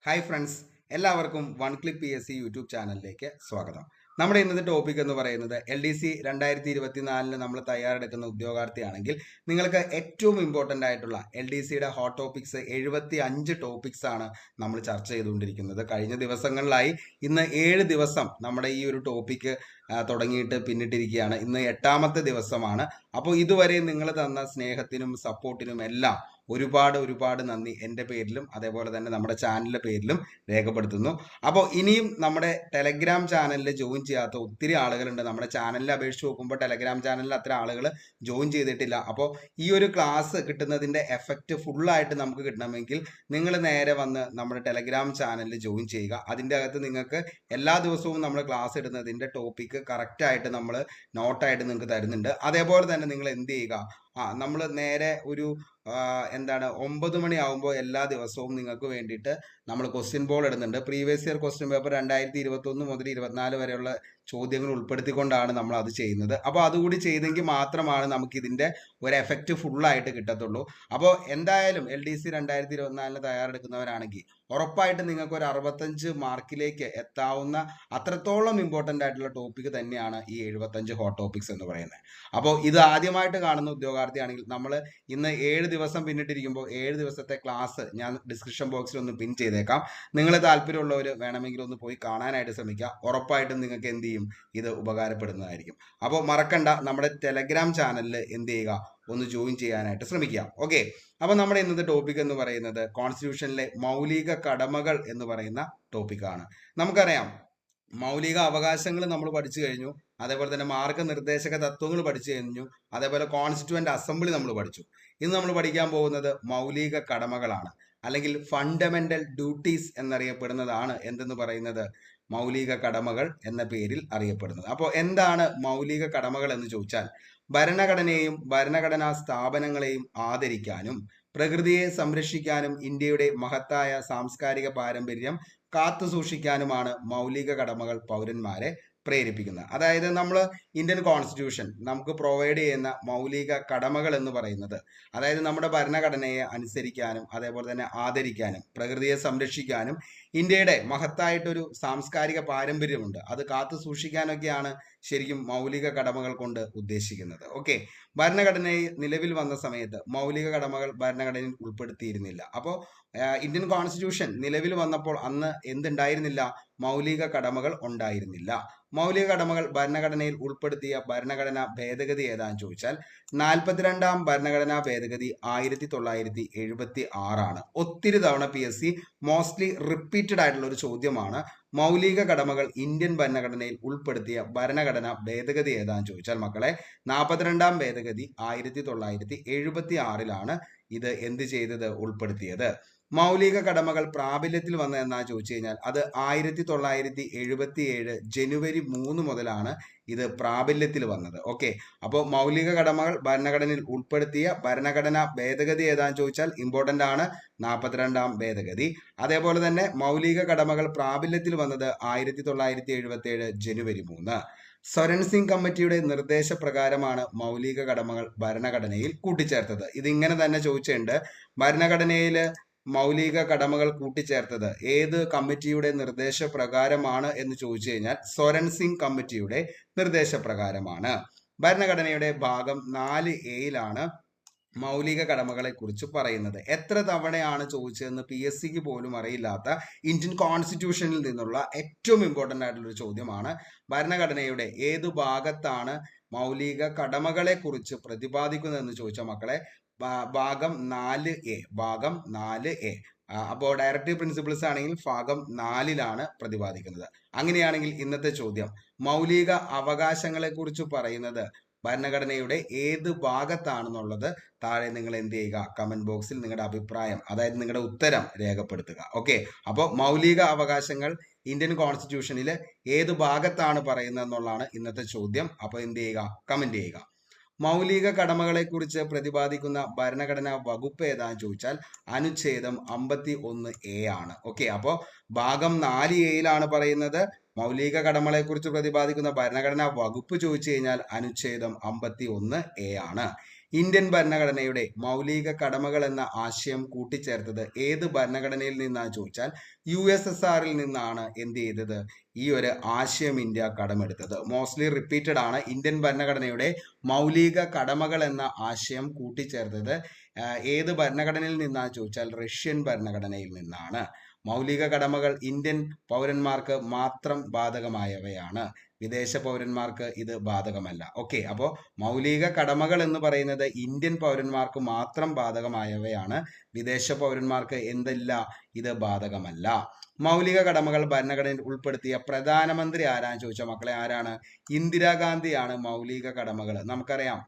Hi friends, എല്ലാവർക്കും one click PSC YouTube ചാനലിലേക്ക് സ്വാഗതം. നമ്മുടെ ഇന്നത്തെ ടോപ്പിക് എന്ന് പറയുന്നത് LDC 2024 നമ്മൾ തയ്യാറെടുക്കുന്ന ഉദ്യോഗാർത്ഥിയാണെങ്കിൽ നിങ്ങൾക്ക് ഏറ്റവും ഇമ്പോർട്ടൻ്റ് ആയിട്ടുള്ള LDCയുടെ ഹോട്ട് ടോപ്പിക്സ് 75 ടോപ്പിക്സ് ആണ് നമ്മൾ ചർച്ച ചെയ്തുകൊണ്ടിരിക്കുന്നത്. കഴിഞ്ഞ ദിവസങ്ങളിലായി ഇന്ന് 7 ദിവസം നമ്മുടെ ഈ ഒരു ടോപ്പിക്ക് തുടങ്ങിയിട്ട് പിന്നിട്ടിരിക്കുകയാണ്. ഇന്ന് 8ാമത്തെ ദിവസമാണ്. അപ്പോൾ ഇതുവരെ നിങ്ങൾ തന്ന സ്നേഹത്തിനും സപ്പോർട്ടിനും എല്ലാം ഒരുപാട് നന്ദി എൻ്റെ പേരിലും അതേപോലെ തന്നെ നമ്മുടെ ചാനലിൻ്റെ പേരിലും രേഖപ്പെടുത്തുന്നു. അപ്പോൾ ഇനിയും നമ്മുടെ ടെലഗ്രാം ചാനലിൽ ജോയിൻ ചെയ്യാത്ത ഒത്തിരി ആളുകളുണ്ട്. നമ്മുടെ ചാനലിൽ അപേക്ഷിച്ച് നോക്കുമ്പോൾ ടെലഗ്രാം ചാനലിൽ അത്ര ആളുകൾ ജോയിൻ ചെയ്തിട്ടില്ല. അപ്പോൾ ഈ ഒരു ക്ലാസ് കിട്ടുന്നതിൻ്റെ എഫക്റ്റ് ഫുള്ളായിട്ട് നമുക്ക് കിട്ടണമെങ്കിൽ നിങ്ങൾ നേരെ വന്ന് നമ്മുടെ ടെലഗ്രാം ചാനലിൽ ജോയിൻ ചെയ്യുക. അതിൻ്റെ അകത്ത് നിങ്ങൾക്ക് എല്ലാ ദിവസവും നമ്മൾ ക്ലാസ് ഇടുന്നതിൻ്റെ ടോപ്പിക്ക് കറക്റ്റായിട്ട് നമ്മൾ നോട്ടായിട്ട് നിങ്ങൾക്ക് തരുന്നുണ്ട്. അതേപോലെ തന്നെ നിങ്ങൾ എന്ത് ചെയ്യുക, നമ്മൾ നേരെ ഒരു 9 മണിയാവുമ്പോൾ എല്ലാ ദിവസവും നിങ്ങൾക്ക് വേണ്ടിയിട്ട് നമ്മൾ ക്വസ്റ്റ്യൻ ബോൾ ഇടുന്നുണ്ട്. പ്രീവിയസ് ഇയർ ക്വസ്റ്റ്യൻ പേപ്പർ 2021 മുതൽ 24 വരെയുള്ള ചോദ്യങ്ങൾ ഉൾപ്പെടുത്തിക്കൊണ്ടാണ് നമ്മൾ അത് ചെയ്യുന്നത്. അപ്പോൾ അതുകൂടി ചെയ്തെങ്കിൽ മാത്രമാണ് നമുക്ക് ഇതിൻ്റെ ഒരു എഫക്റ്റ് ഫുള്ളായിട്ട് കിട്ടത്തുള്ളൂ. അപ്പോൾ എന്തായാലും LDC 2024 തയ്യാറെടുക്കുന്നവരാണെങ്കിൽ ഉറപ്പായിട്ട് നിങ്ങൾക്ക് ഒരു 65 മാർക്കിലേക്ക് എത്താവുന്ന അത്രത്തോളം ഇമ്പോർട്ടൻ്റ് ആയിട്ടുള്ള ടോപ്പിക് തന്നെയാണ് ഈ 75 ഹോട്ട് ടോപ്പിക്സ് എന്ന് പറയുന്നത്. അപ്പോൾ ഇത് ആദ്യമായിട്ട് കാണുന്ന ഉദ്യോഗാർത്ഥിയാണെങ്കിൽ നമ്മൾ ഇന്ന് 7 ദിവസം പിന്നിട്ടിരിക്കുമ്പോൾ 7 ദിവസത്തെ ക്ലാസ് ഞാൻ ഡിസ്ക്രിപ്ഷൻ ബോക്സിൽ ഒന്ന് പിൻ ചെയ്തേക്കാം. നിങ്ങൾ താല്പര്യമുള്ളവർ വേണമെങ്കിൽ ഒന്ന് പോയി കാണാനായിട്ട് ശ്രമിക്കുക. ഉറപ്പായിട്ടും നിങ്ങൾക്ക് എന്ത് ചെയ്യും, ഇത് ഉപകാരപ്പെടുന്നതായിരിക്കും. അപ്പോൾ മറക്കണ്ട, നമ്മുടെ ടെലഗ്രാം ചാനലിൽ എന്ത് ചെയ്യുക, ഒന്ന് ജോയിൻ ചെയ്യാനായിട്ട് ശ്രമിക്കുക. ഓക്കെ, അപ്പോൾ നമ്മുടെ ഇന്നത്തെ ടോപ്പിക് എന്ന് പറയുന്നത് കോൺസ്റ്റിറ്റ്യൂഷനിലെ മൗലിക കടമകൾ എന്ന് പറയുന്ന ടോപ്പിക്കാണ്. നമുക്കറിയാം, മൗലിക അവകാശങ്ങൾ നമ്മൾ പഠിച്ചു കഴിഞ്ഞു, അതേപോലെ തന്നെ മാർഗനിർദ്ദേശക തത്വങ്ങൾ പഠിച്ചു കഴിഞ്ഞു, അതേപോലെ കോൺസ്റ്റിറ്റ്യൂവന്റ് അസംബ്ലി നമ്മൾ പഠിച്ചു. ഇന്ന് നമ്മൾ പഠിക്കാൻ പോകുന്നത് മൗലിക കടമകളാണ്, അല്ലെങ്കിൽ ഫണ്ടമെന്റൽ ഡ്യൂട്ടീസ് എന്നറിയപ്പെടുന്നതാണ് എന്തെന്ന് പറയുന്നത് മൗലിക കടമകൾ എന്ന പേരിൽ അറിയപ്പെടുന്നത്. അപ്പോൾ എന്താണ് മൗലിക കടമകൾ എന്ന് ചോദിച്ചാൽ, ഭരണഘടനയെയും ഭരണഘടനാ സ്ഥാപനങ്ങളെയും ആദരിക്കാനും പ്രകൃതിയെ സംരക്ഷിക്കാനും ഇന്ത്യയുടെ മഹത്തായ സാംസ്കാരിക പാരമ്പര്യം കാത്തുസൂക്ഷിക്കാനുമാണ് മൗലിക കടമകൾ പൗരന്മാരെ പ്രേരിപ്പിക്കുന്നത്. അതായത് നമ്മൾ ഇന്ത്യൻ കോൺസ്റ്റിറ്റ്യൂഷൻ നമുക്ക് പ്രൊവൈഡ് ചെയ്യുന്ന മൗലിക കടമകൾ എന്ന് പറയുന്നത്, അതായത് നമ്മുടെ ഭരണഘടനയെ അനുസരിക്കാനും അതേപോലെ തന്നെ ആദരിക്കാനും പ്രകൃതിയെ സംരക്ഷിക്കാനും ഇന്ത്യയുടെ മഹത്തായിട്ടൊരു സാംസ്കാരിക പാരമ്പര്യമുണ്ട്, അത് കാത്തു സൂക്ഷിക്കാനൊക്കെയാണ് ശരിക്കും മൗലിക കടമകൾ കൊണ്ട് ഉദ്ദേശിക്കുന്നത്. ഓക്കെ, ഭരണഘടന നിലവിൽ വന്ന സമയത്ത് മൗലിക കടമകൾ ഭരണഘടനയിൽ ഉൾപ്പെടുത്തിയിരുന്നില്ല. അപ്പോൾ ഇന്ത്യൻ കോൺസ്റ്റിറ്റ്യൂഷൻ നിലവിൽ വന്നപ്പോൾ അന്ന് എന്തുണ്ടായിരുന്നില്ല, മൗലിക കടമകൾ ഉണ്ടായിരുന്നില്ല. മൗലിക കടമകൾ ഭരണഘടനയിൽ ഉൾപ്പെടുത്തിയ ഭരണഘടനാ ഭേദഗതി ഏതാന്ന് ചോദിച്ചാൽ 42ാം ഭരണഘടനാ ഭേദഗതി 1976 ആണ്. ഒത്തിരി തവണ PSC മോസ്റ്റ്ലി റിപ്പീറ്റഡ് ആയിട്ടുള്ള ഒരു ചോദ്യമാണ്, മൗലിക കടമകൾ ഇന്ത്യൻ ഭരണഘടനയിൽ ഉൾപ്പെടുത്തിയ ഭരണഘടനാ ഭേദഗതി ഏതാന്ന് ചോദിച്ചാൽ മക്കളെ 42ാം ഭേദഗതി 1976 ഇത് എന്ത് ചെയ്തത്, ഉൾപ്പെടുത്തിയത്. മൗലിക കടമകൾ പ്രാബല്യത്തിൽ വന്ന എന്നാ ചോദിച്ചു കഴിഞ്ഞാൽ അത് 1977 ജനുവരി 3 മുതലാണ് ഇത് പ്രാബല്യത്തിൽ വന്നത്. ഓക്കെ, അപ്പോൾ മൗലിക കടമകൾ ഭരണഘടനയിൽ ഉൾപ്പെടുത്തിയ ഭരണഘടനാ ഭേദഗതി ഏതാന്ന് ചോദിച്ചാൽ ഇമ്പോർട്ടൻ്റ് ആണ്, 42ാം ഭേദഗതി. അതേപോലെ തന്നെ മൗലിക കടമകൾ പ്രാബല്യത്തിൽ വന്നത് 1977 ജനുവരി 3. സ്വരൺ സിംഗ് കമ്മിറ്റിയുടെ നിർദ്ദേശപ്രകാരമാണ് മൗലിക കടമകൾ ഭരണഘടനയിൽ കൂട്ടിച്ചേർത്തത്. ഇതിങ്ങനെ തന്നെ ചോദിച്ചിട്ടുണ്ട്, ഭരണഘടനയിൽ മൗലിക കടമകൾ കൂട്ടിച്ചേർത്തത് ഏത് കമ്മിറ്റിയുടെ നിർദ്ദേശപ്രകാരമാണ് എന്ന് ചോദിച്ചു കഴിഞ്ഞാൽ സ്വരൺ സിംഗ് കമ്മിറ്റിയുടെ നിർദ്ദേശപ്രകാരമാണ്. ഭരണഘടനയുടെ ഭാഗം 4A മൗലിക കടമകളെ കുറിച്ച് പറയുന്നത്. എത്ര തവണയാണ് ചോദിച്ചതെന്ന് PSCക്ക് പോലും അറിയില്ലാത്ത ഇന്ത്യൻ കോൺസ്റ്റിറ്റ്യൂഷനിൽ നിന്നുള്ള ഏറ്റവും ഇമ്പോർട്ടൻ്റ് ആയിട്ടുള്ള ഒരു ചോദ്യമാണ്, ഭരണഘടനയുടെ ഏതു ഭാഗത്താണ് മൗലിക കടമകളെ കുറിച്ച് പ്രതിപാദിക്കുന്നതെന്ന് ചോദിച്ച മക്കളെ ഭാഗം 4A. അപ്പോൾ ഡയറക്റ്റീവ് പ്രിൻസിപ്പിൾസ് ആണെങ്കിൽ ഭാഗം 4 പ്രതിപാദിക്കുന്നത്. അങ്ങനെയാണെങ്കിൽ ഇന്നത്തെ ചോദ്യം, മൗലിക അവകാശങ്ങളെ കുറിച്ച് പറയുന്നത് ഭരണഘടനയുടെ ഏത് ഭാഗത്താണെന്നുള്ളത് താഴെ നിങ്ങൾ എന്ത് ചെയ്യുക, കമന്റ് ബോക്സിൽ നിങ്ങളുടെ അഭിപ്രായം, അതായത് നിങ്ങളുടെ ഉത്തരം രേഖപ്പെടുത്തുക. ഓക്കെ, അപ്പോൾ മൗലിക അവകാശങ്ങൾ ഇന്ത്യൻ കോൺസ്റ്റിറ്റ്യൂഷനിൽ ഏത് ഭാഗത്താണ് പറയുന്നത് എന്നുള്ളതാണ് ഇന്നത്തെ ചോദ്യം. അപ്പോൾ എന്ത് ചെയ്യുക, കമന്റ് ചെയ്യുക. മൗലിക കടമകളെ കുറിച്ച് പ്രതിപാദിക്കുന്ന ഭരണഘടനാ വകുപ്പ് ഏതാന്ന് ചോദിച്ചാൽ അനുച്ഛേദം 51A ആണ്. ഓക്കെ, അപ്പോൾ ഭാഗം 4A പറയുന്നത് മൗലിക കടമകളെ കുറിച്ച് പ്രതിപാദിക്കുന്ന ഭരണഘടനാ വകുപ്പ് ചോദിച്ചു കഴിഞ്ഞാൽ അനുച്ഛേദം 51A ആണ്. ഇന്ത്യൻ ഭരണഘടനയുടെ മൗലിക കടമകൾ എന്ന ആശയം കൂട്ടിച്ചേർത്തത് ഏത് ഭരണഘടനയിൽ നിന്നാണ് ചോദിച്ചാൽ USSRൽ നിന്നാണ് എന്ത് ചെയ്തത് ഈ ഒരു ആശയം ഇന്ത്യ കടമെടുത്തത്. മോസ്റ്റ്ലി റിപ്പീറ്റഡ് ആണ്. ഇന്ത്യൻ ഭരണഘടനയുടെ മൗലിക കടമകൾ എന്ന ആശയം കൂട്ടിച്ചേർത്തത് ഏത് ഭരണഘടനയിൽ നിന്നാണ് ചോദിച്ചാൽ റഷ്യൻ ഭരണഘടനയിൽ നിന്നാണ്. മൗലിക കടമകൾ ഇന്ത്യൻ പൗരന്മാർക്ക് മാത്രം ബാധകമായവയാണ്, വിദേശ പൗരന്മാർക്ക് ഇത് ബാധകമല്ല. ഓക്കെ, അപ്പോൾ മൗലിക കടമകൾ എന്ന് പറയുന്നത് ഇന്ത്യൻ പൗരന്മാർക്ക് മാത്രം ബാധകമായവയാണ്, വിദേശ പൗരന്മാർക്ക് എന്തല്ല ഇത് ബാധകമല്ല. മൗലിക കടമകൾ ഭരണഘടനയിൽ ഉൾപ്പെടുത്തിയ പ്രധാനമന്ത്രി ആരാന്ന് ചോദിച്ചാൽ മക്കളെ ആരാണ്? ഇന്ദിരാഗാന്ധിയാണ് മൗലിക കടമകൾ. നമുക്കറിയാം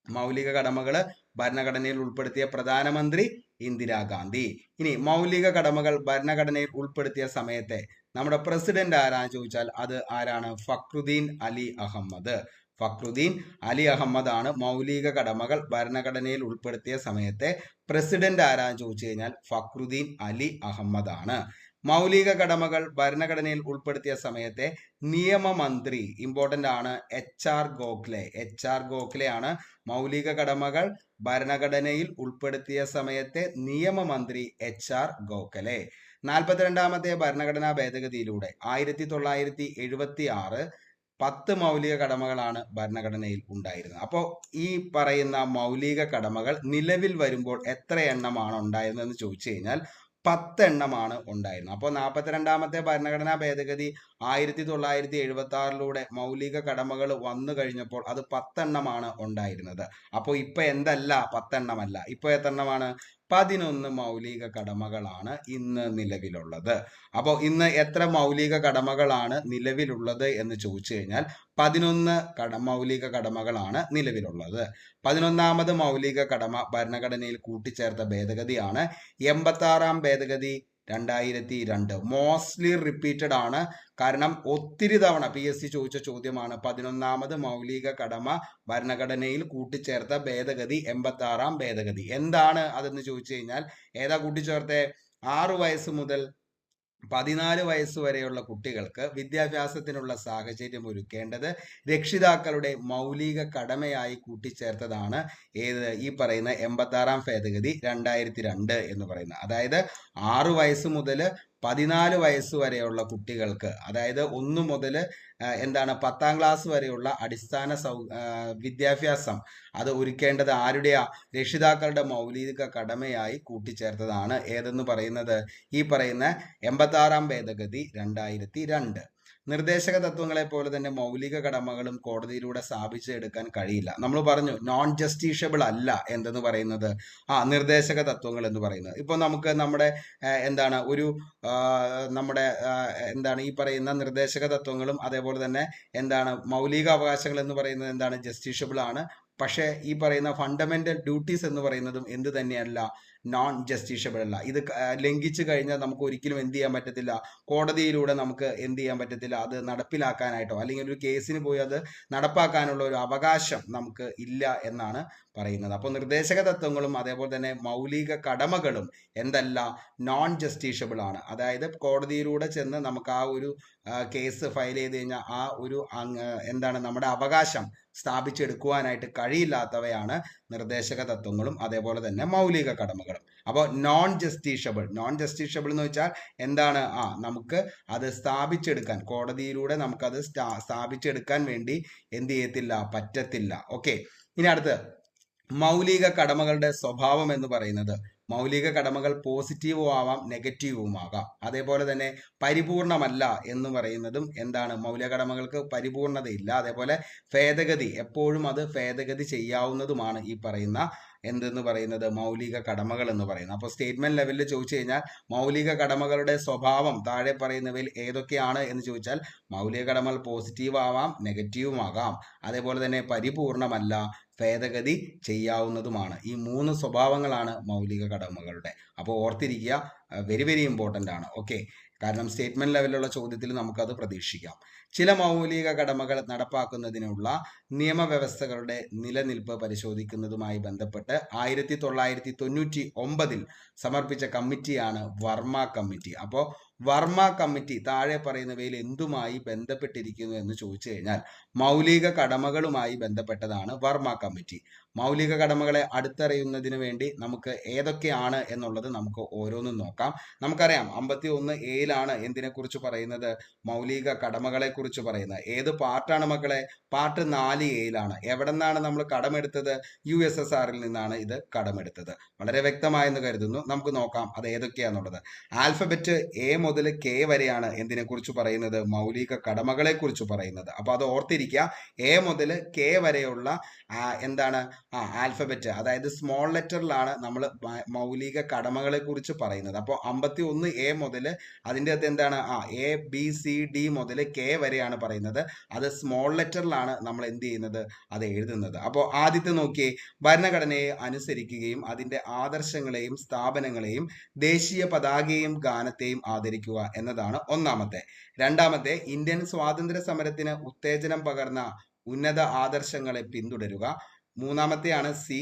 മൗലിക കടമകൾ ഭരണഘടനയിൽ ഉൾപ്പെടുത്തിയ പ്രധാനമന്ത്രി ഇന്ദിരാഗാന്ധി. ഇനി മൗലിക കടമകൾ ഭരണഘടനയിൽ ഉൾപ്പെടുത്തിയ സമയത്തെ നമ്മുടെ പ്രസിഡന്റ് ആരാന്ന് ചോദിച്ചാൽ അത് ആരാണ്? ഫക്രുദ്ദീൻ അലി അഹമ്മദ്. ഫക്രുദ്ദീൻ അലി അഹമ്മദ് ആണ് മൗലിക കടമകൾ ഭരണഘടനയിൽ ഉൾപ്പെടുത്തിയ സമയത്തെ പ്രസിഡന്റ് ആരാന്ന് ചോദിച്ചു കഴിഞ്ഞാൽ ഫക്രുദ്ദീൻ അലി അഹമ്മദ് ആണ്. മൗലിക കടമകൾ ഭരണഘടനയിൽ ഉൾപ്പെടുത്തിയ സമയത്തെ നിയമമന്ത്രി ഇമ്പോർട്ടന്റ് ആണ്, HR ഗോഖലെ. HR ഗോഖലെ ആണ് മൗലിക കടമകൾ ഭരണഘടനയിൽ ഉൾപ്പെടുത്തിയ സമയത്തെ നിയമമന്ത്രി HR ഗോഖലെ. 42ാമത്തെ ഭരണഘടനാ ഭേദഗതിയിലൂടെ 1976 10 മൗലിക കടമകളാണ് ഭരണഘടനയിൽ ഉണ്ടായിരുന്നത്. അപ്പോൾ ഈ പറയുന്ന മൗലിക കടമകൾ നിലവിൽ വരുമ്പോൾ എത്ര എണ്ണമാണ് ഉണ്ടായിരുന്നതെന്ന് ചോദിച്ചു കഴിഞ്ഞാൽ 10 എണ്ണമാണ് ഉണ്ടായിരുന്നത്. അപ്പോൾ 42ാമത്തെ ഭരണഘടനാ ഭേദഗതി 1976 മൗലിക കടമകൾ വന്നു കഴിഞ്ഞപ്പോൾ അത് 10 എണ്ണമാണ് ഉണ്ടായിരുന്നത്. അപ്പോൾ ഇപ്പൊ എന്തല്ല 10 എണ്ണമല്ല, ഇപ്പൊ എത്ര എണ്ണമാണ്? 11 മൗലിക കടമകളാണ് ഇന്ന് നിലവിലുള്ളത്. അപ്പോൾ ഇന്ന് എത്ര മൗലിക കടമകളാണ് നിലവിലുള്ളത് എന്ന് ചോദിച്ചു കഴിഞ്ഞാൽ 11 മൗലിക കടമകളാണ് നിലവിലുള്ളത്. 11ാമത് മൗലിക കടമ ഭരണഘടനയിൽ കൂട്ടിച്ചേർത്ത ഭേദഗതിയാണ് 86ാം ഭേദഗതി 2002. മോസ്റ്റ്ലി റിപ്പീറ്റഡ് ആണ്, കാരണം ഒത്തിരി തവണ PSC ചോദിച്ച ചോദ്യമാണ്. 11ാമത് മൗലിക കടമ ഭരണഘടനയിൽ കൂട്ടിച്ചേർത്ത ഭേദഗതി 86ാം ഭേദഗതി എന്താണ് അതെന്ന് ചോദിച്ചു കഴിഞ്ഞാൽ ഏതാ കൂട്ടിച്ചേർത്തെ? 6 വയസ്സ് മുതൽ 14 വയസ്സ് വരെയുള്ള കുട്ടികൾക്ക് വിദ്യാഭ്യാസത്തിനുള്ള സാഹചര്യം ഒരുക്കേണ്ടത് രക്ഷിതാക്കളുടെ മൗലിക കടമയായി കൂട്ടിച്ചേർത്തതാണ് ഏത്? ഈ പറയുന്ന 86ാം ഭേദഗതി 2002 എന്ന് പറയുന്നത്. അതായത് 6 വയസ്സ് മുതൽ 14 വയസ്സ് വരെയുള്ള കുട്ടികൾക്ക്, അതായത് 1 മുതൽ 10ാം ക്ലാസ് വരെയുള്ള അടിസ്ഥാന വിദ്യാഭ്യാസം അത് ഒരുക്കേണ്ടത് ആരുടെയാ? രക്ഷിതാക്കളുടെ മൗലിക കടമയായി കൂട്ടിച്ചേർത്തതാണ് ഏതെന്ന് പറയുന്നത് ഈ പറയുന്ന 86ാം ഭേദഗതി 2002. നിർദ്ദേശക തത്വങ്ങളെ പോലെ തന്നെ മൗലിക കടമകളും കോടതിയിലൂടെ സ്ഥാപിച്ചെടുക്കാൻ കഴിയില്ല. നമ്മൾ പറഞ്ഞു നോൺ ജസ്റ്റീഷ്യബിൾ അല്ല എന്തെന്ന് പറയുന്നത് നിർദ്ദേശക തത്വങ്ങൾ എന്ന് പറയുന്നത്. ഇപ്പോൾ നമുക്ക് നമ്മുടെ ഈ പറയുന്ന നിർദ്ദേശക തത്വങ്ങളും അതേപോലെ തന്നെ മൗലിക അവകാശങ്ങൾ എന്ന് പറയുന്നത് ജസ്റ്റീഷ്യബിൾ ആണ്. പക്ഷേ ഈ പറയുന്ന ഫണ്ടമെന്റൽ ഡ്യൂട്ടീസ് എന്ന് പറയുന്നതും എന്ത് തന്നെയല്ല? നോൺ ജസ്റ്റീഷ്യബിൾ അല്ല. ഇത് ലംഘിച്ചു കഴിഞ്ഞാൽ നമുക്ക് ഒരിക്കലും എന്ത് ചെയ്യാൻ പറ്റത്തില്ല? കോടതിയിലൂടെ നമുക്ക് എന്ത് ചെയ്യാൻ പറ്റത്തില്ല? അത് നടപ്പിലാക്കാനായിട്ടോ അല്ലെങ്കിൽ ഒരു കേസിന് പോയി അത് നടപ്പാക്കാനുള്ള ഒരു അവകാശം നമുക്ക് ഇല്ല എന്നാണ് പറയുന്നത്. അപ്പോൾ നിർദ്ദേശക തത്വങ്ങളും അതേപോലെ തന്നെ മൗലിക കടമകളും നോൺ ജസ്റ്റീഷ്യബിൾ ആണ്. അതായത് കോടതിയിലൂടെ ചെന്ന് നമുക്ക് ആ ഒരു കേസ് ഫയൽ ചെയ്ത് കഴിഞ്ഞാൽ ആ ഒരു നമ്മുടെ അവകാശം സ്ഥാപിച്ചെടുക്കുവാനായിട്ട് കഴിയില്ലാത്തവയാണ് നിർദ്ദേശക തത്വങ്ങളും അതേപോലെ തന്നെ മൗലിക കടമകളും. അപ്പോൾ നോൺ ജസ്റ്റീഷ്യബിൾ എന്ന് വെച്ചാൽ നമുക്ക് അത് സ്ഥാപിച്ചെടുക്കാൻ, കോടതിയിലൂടെ നമുക്കത് സ്ഥാപിച്ചെടുക്കാൻ വേണ്ടി എന്ത് ചെയ്യത്തില്ല? പറ്റത്തില്ല. ഓക്കെ, ഇനി അടുത്ത് മൗലിക കടമകളുടെ സ്വഭാവം എന്ന് പറയുന്നത് മൗലിക കടമകൾ പോസിറ്റീവും ആവാം നെഗറ്റീവും ആകാം. അതേപോലെ തന്നെ പരിപൂർണമല്ല എന്ന് പറയുന്നതും മൗലിക കടമകൾക്ക് പരിപൂർണതയില്ല. അതേപോലെ ഭേദഗതി എപ്പോഴും അത് ഭേദഗതി ചെയ്യാവുന്നതുമാണ് ഈ പറയുന്ന എന്തെന്ന് പറയുന്നത് മൗലിക കടമകൾ എന്ന് പറയുന്നത്. അപ്പോൾ സ്റ്റേറ്റ്മെന്റ് ലെവലിൽ ചോദിച്ചു കഴിഞ്ഞാൽ മൗലിക കടമകളുടെ സ്വഭാവം താഴെ പറയുന്നവയിൽ ഏതൊക്കെയാണ് എന്ന് ചോദിച്ചാൽ മൗലിക കടമകൾ പോസിറ്റീവ് ആവാം നെഗറ്റീവും ആകാം, അതേപോലെ തന്നെ പരിപൂർണമല്ല, ഭേദഗതി ചെയ്യാവുന്നതുമാണ്. ഈ 3 സ്വഭാവങ്ങളാണ് മൗലിക കടമകളുടെ. അപ്പോൾ ഓർത്തിരിക്കുക, വെരി വെരി ഇമ്പോർട്ടൻ്റ് ആണ്. ഓക്കെ, കാരണം സ്റ്റേറ്റ്മെന്റ് ലെവലിലുള്ള ചോദ്യത്തിൽ നമുക്കത് പ്രതീക്ഷിക്കാം. ചില മൗലിക കടമകൾ നടപ്പാക്കുന്നതിനുള്ള നിയമവ്യവസ്ഥകളുടെ നിലനിൽപ്പ് പരിശോധിക്കുന്നതുമായി ബന്ധപ്പെട്ട് 1999 സമർപ്പിച്ച കമ്മിറ്റിയാണ് വർമ്മ കമ്മിറ്റി. അപ്പോൾ വർമ്മ കമ്മിറ്റി താഴെ പറയുന്നവയിൽ എന്തുമായി ബന്ധപ്പെട്ടിരിക്കുന്നു എന്ന് ചോദിച്ചു കഴിഞ്ഞാൽ മൗലിക കടമകളുമായി ബന്ധപ്പെട്ടതാണ് വർമ്മ കമ്മിറ്റി. മൗലിക കടമകളെ അടുത്തറിയുന്നതിന് വേണ്ടി നമുക്ക് ഏതൊക്കെയാണ് എന്നുള്ളത് നമുക്ക് ഓരോന്നും നോക്കാം. നമുക്കറിയാം 51A എന്തിനെ കുറിച്ച് പറയുന്നത്, മൗലിക കടമകളെ കുറിച്ച് പറയുന്നത്. ഏത് പാർട്ടാണ് മക്കളെ? Part 4A. എവിടെ നിന്നാണ് നമ്മൾ കടമെടുത്തത്? USSRൽ നിന്നാണ് ഇത് കടമെടുത്തത്. വളരെ വ്യക്തമായെന്ന് കരുതുന്നു. നമുക്ക് നോക്കാം അത് ഏതൊക്കെയാന്നുള്ളത്. ആൽഫബറ്റ് A മുതൽ K വരെയാണ് എന്തിനെ കുറിച്ച് പറയുന്നത്, മൗലിക കടമകളെ കുറിച്ച് പറയുന്നത്. അപ്പൊ അത് ഓർത്തിരിക്കുക. A മുതൽ K വരെയുള്ള എന്താണ് ആൽഫബറ്റ്, അതായത് സ്മോൾ ലെറ്ററിലാണ് നമ്മൾ മൗലിക കടമകളെ കുറിച്ച് പറയുന്നത്. അപ്പോൾ 51A മുതൽ അതിൻ്റെ അകത്ത് എന്താണ് ABCD മുതൽ K വരെയാണ് പറയുന്നത്. അത് സ്മോൾ ലെറ്ററിലാണ് നമ്മൾ എന്ത് ചെയ്യുന്നത്, അത് എഴുതുന്നത്. അപ്പോൾ ആദ്യത്തെ നോക്കിയേ, ഭരണഘടനയെ അനുസരിക്കുകയും അതിൻ്റെ ആദർശങ്ങളെയും സ്ഥാപനങ്ങളെയും ദേശീയ പതാകയെയും ഗാനത്തെയും ആദരിക്കുക എന്നതാണ് ഒന്നാമത്തെ. രണ്ടാമത്തെ, ഇന്ത്യൻ സ്വാതന്ത്ര്യ സമരത്തിന് ഉത്തേജനം പകർന്ന ഉന്നത ആദർശങ്ങളെ പിന്തുടരുക. മൂന്നാമത്തെയാണ് C,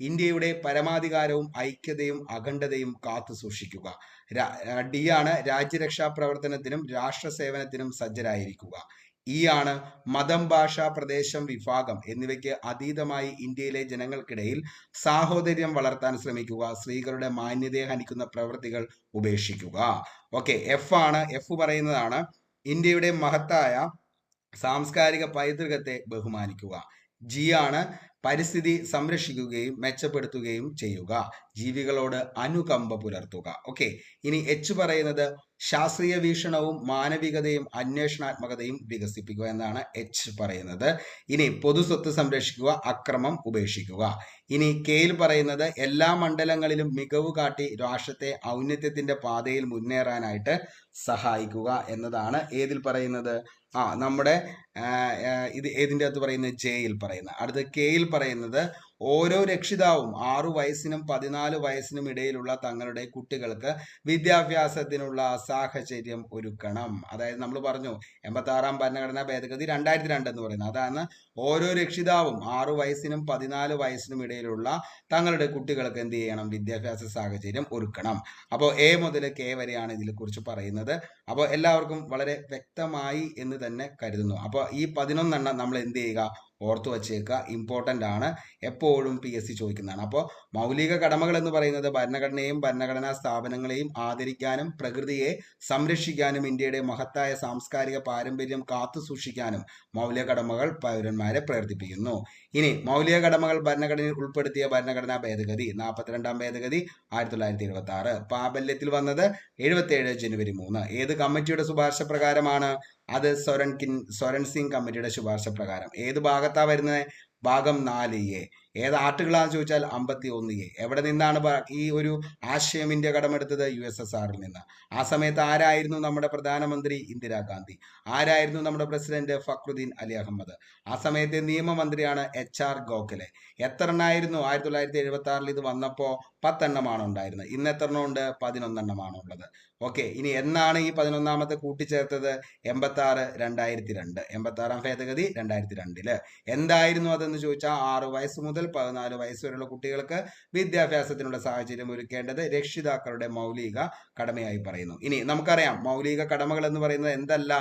ഇന്ത്യയുടെ പരമാധികാരവും ഐക്യതയും അഖണ്ഡതയും കാത്തു സൂക്ഷിക്കുക. D ആണ്, രാജ്യരക്ഷാ പ്രവർത്തനത്തിനും രാഷ്ട്ര സേവനത്തിനും സജ്ജരായിരിക്കുക. E ആണ്, മതം, ഭാഷ, പ്രദേശം, വിഭാഗം എന്നിവയ്ക്ക് അതീതമായി ഇന്ത്യയിലെ ജനങ്ങൾക്കിടയിൽ സാഹോദര്യം വളർത്താൻ ശ്രമിക്കുക. സ്ത്രീകളുടെ മാന്യതയെ ഹനിക്കുന്ന പ്രവൃത്തികൾ ഉപേക്ഷിക്കുക. ഓക്കെ, F ആണ്. F പറയുന്നതാണ്, ഇന്ത്യയുടെ മഹത്തായ സാംസ്കാരിക പൈതൃകത്തെ ബഹുമാനിക്കുക. G ആണ്, പരിസ്ഥിതി സംരക്ഷിക്കുകയും മെച്ചപ്പെടുത്തുകയും ചെയ്യുക. ജീവികളോട് അനുകമ്പ പുലർത്തുക. ഓക്കെ, ഇനി H പറയുന്നത്, ശാസ്ത്രീയ വീക്ഷണവും മാനവികതയും അന്വേഷണാത്മകതയും വികസിപ്പിക്കുക എന്നാണ് H പറയുന്നത്. ഇനി പൊതുസ്വത്ത് സംരക്ഷിക്കുക, അക്രമം ഉപേക്ഷിക്കുക. ഇനി Kയിൽ പറയുന്നത്, എല്ലാ മണ്ഡലങ്ങളിലും മികവ് കാട്ടി രാഷ്ട്രത്തെ ഔന്നത്യത്തിന്റെ പാതയിൽ മുന്നേറാനായിട്ട് സഹായിക്കുക എന്നതാണ് ഏതിൽ പറയുന്നത്, നമ്മുടെ ഇത് ഏതിൻ്റെ അകത്ത് പറയുന്നത്, Jയിൽ പറയുന്നത്. അടുത്ത Kയിൽ പറയുന്നത്, ഓരോ രക്ഷിതാവും 6 വയസ്സിനും 14 വയസ്സിനും ഇടയിലുള്ള തങ്ങളുടെ കുട്ടികൾക്ക് വിദ്യാഭ്യാസത്തിനുള്ള സാഹചര്യം ഒരുക്കണം. അതായത് നമ്മൾ പറഞ്ഞു 86ാം ഭരണഘടനാ ഭേദഗതി 2002 എന്ന് പറയുന്നത്. അതാണ് ഓരോ രക്ഷിതാവും 6 വയസ്സിനും 14 വയസ്സിനും ഇടയിലുള്ള തങ്ങളുടെ കുട്ടികൾക്ക് എന്ത് ചെയ്യണം, വിദ്യാഭ്യാസ സാഹചര്യം ഒരുക്കണം. അപ്പോൾ A മുതൽ K വരെയാണ് ഇതിനെ കുറിച്ച് പറയുന്നത്. അപ്പോൾ എല്ലാവർക്കും വളരെ വ്യക്തമായി എന്ന് തന്നെ കരുതുന്നു. അപ്പോൾ ഈ 11 നമ്മൾ എന്ത് ചെയ്യുക, ഓർത്തു വച്ചേക്കുക. ഇമ്പോർട്ടൻ്റ് ആണ്, എപ്പോഴും PSC ചോദിക്കുന്നതാണ്. അപ്പോൾ മൗലിക കടമകൾ എന്ന് പറയുന്നത് ഭരണഘടനയെയും ഭരണഘടനാ സ്ഥാപനങ്ങളെയും ആദരിക്കാനും പ്രകൃതിയെ സംരക്ഷിക്കാനും ഇന്ത്യയുടെ മഹത്തായ സാംസ്കാരിക പാരമ്പര്യം കാത്തു സൂക്ഷിക്കാനും മൗലിക കടമകൾ പൗരന്മാരെ പ്രേരിപ്പിക്കുന്നു. ഇനി മൗലിക കടമകൾ ഭരണഘടനയിൽ ഉൾപ്പെടുത്തിയ ഭരണഘടനാ ഭേദഗതി 42ാം ഭേദഗതി 1976, പ്രാബല്യത്തിൽ വന്നത് 77 ജനുവരി 3. ഏത് കമ്മിറ്റിയുടെ ശുപാർശ പ്രകാരമാണ്? അത് സ്വരൺ സിംഗ് കമ്മിറ്റിയുടെ ശുപാർശ പ്രകാരം. ഏത് ഭാഗത്താ വരുന്നത്? ഭാഗം 4A. ഏത് ആർട്ടിക്കിളാന്ന് ചോദിച്ചാൽ 51A. എവിടെ നിന്നാണ് ഈ ഒരു ആശയം ഇന്ത്യ കടമെടുത്തത്? USSRൽ നിന്ന്. ആ സമയത്ത് ആരായിരുന്നു നമ്മുടെ പ്രധാനമന്ത്രി? ഇന്ദിരാഗാന്ധി. ആരായിരുന്നു നമ്മുടെ പ്രസിഡന്റ്? ഫക്രുദ്ദീൻ അലി അഹമ്മദ്. ആ സമയത്തെ നിയമമന്ത്രിയാണ് HR ഗോഖലെ. എത്ര എണ്ണമായിരുന്നു 1976ൽ ഇത് വന്നപ്പോൾ? 10 എണ്ണമാണ് ഉണ്ടായിരുന്നത്. ഇന്ന് എത്ര എണ്ണം ഉണ്ട്? 11 എണ്ണമാണ് ഉള്ളത്. ഓക്കെ, ഇനി എന്നാണ് ഈ 11ാമത്തെ കൂട്ടിച്ചേർത്തത്? 86, 2002. 86ാം ഭേദഗതി 2002. എന്തായിരുന്നു അതെന്ന് ചോദിച്ചാൽ 6 വയസ്സ് മുതൽ 14 വയസ്സ് വരെയുള്ള കുട്ടികൾക്ക് വിദ്യാഭ്യാസത്തിനുള്ള സാഹചര്യം ഒരുക്കേണ്ടത് രക്ഷിതാക്കളുടെ മൗലിക കടമയായി പറയുന്നു. ഇനി നമുക്കറിയാം മൗലിക കടമകൾ എന്ന് പറയുന്നത് എന്തല്ല,